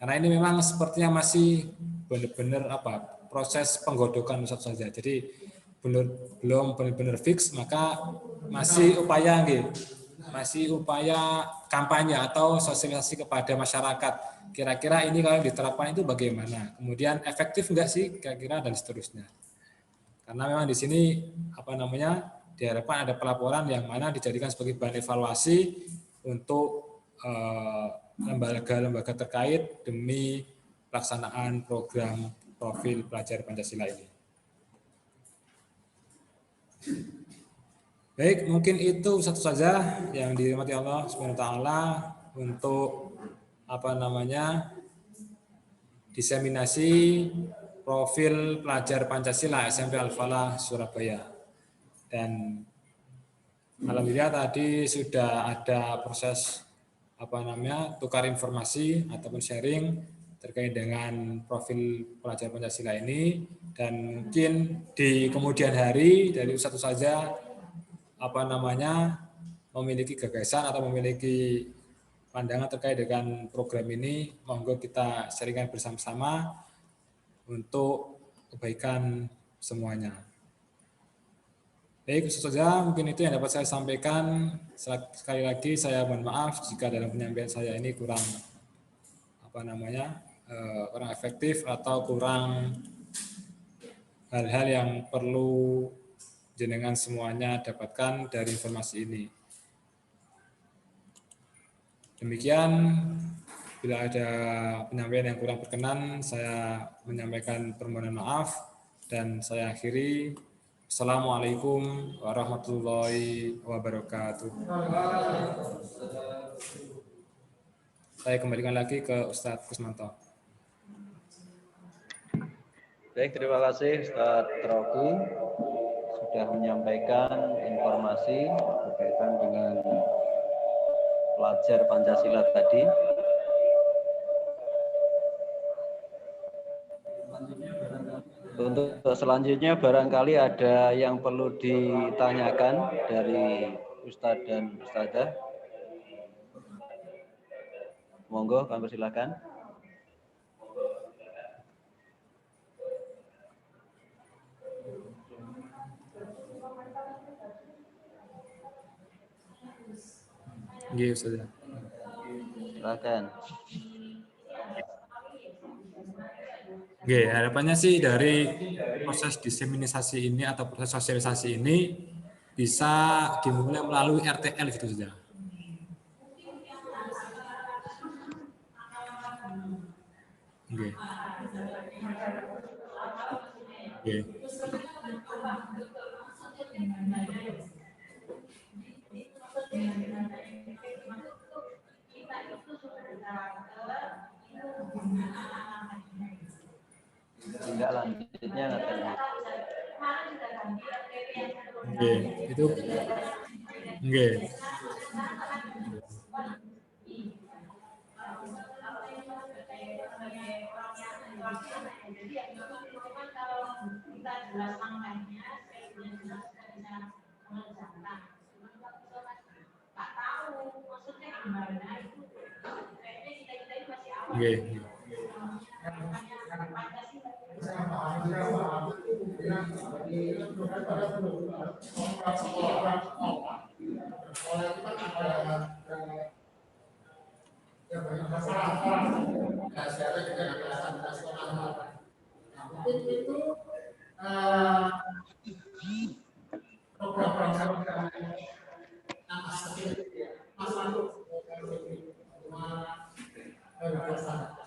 Karena ini memang sepertinya masih benar-benar proses penggodokan saja. Jadi belum benar-benar fix, maka masih upaya kampanye atau sosialisasi kepada masyarakat. Kira-kira ini kalau diterapkan itu bagaimana? Kemudian efektif enggak sih kira-kira, dan seterusnya. Karena memang di sini diharapkan ada pelaporan yang mana dijadikan sebagai bahan evaluasi untuk lembaga-lembaga terkait demi pelaksanaan program profil pelajar Pancasila ini. Baik, mungkin itu satu saja yang dirahmati Allah SWT untuk diseminasi profil pelajar Pancasila SMP Al-Falah Surabaya. Dan alhamdulillah tadi sudah ada proses tukar informasi ataupun sharing terkait dengan profil pelajar Pancasila ini, dan mungkin di kemudian hari dari satu saja memiliki gagasan atau memiliki pandangan terkait dengan program ini, monggo kita sharingkan bersama-sama untuk kebaikan semuanya. Baik, khusus saja mungkin itu yang dapat saya sampaikan. Sekali lagi saya mohon maaf jika dalam penyampaian saya ini kurang kurang efektif atau kurang hal-hal yang perlu jenengan semuanya dapatkan dari informasi ini. Demikian, bila ada penyampaian yang kurang berkenan, saya menyampaikan permohonan maaf dan saya akhiri. Assalamualaikum warahmatullahi wabarakatuh. Saya kembalikan lagi ke Ustadz Kusmanto. Baik, terima kasih Ustadz Trogi sudah menyampaikan informasi berkaitan dengan pelajar Pancasila tadi. Untuk selanjutnya barangkali ada yang perlu ditanyakan dari Ustadz dan Ustadzah. Monggo, kami persilakan. Iya, Ustaz. Silakan. Oke, harapannya sih dari proses diseminisasi ini atau proses sosialisasi ini bisa dimulai melalui RTL gitu saja. Oke. Oke. Tindak lanjutnya katanya. Oke, itu oke. Oke. program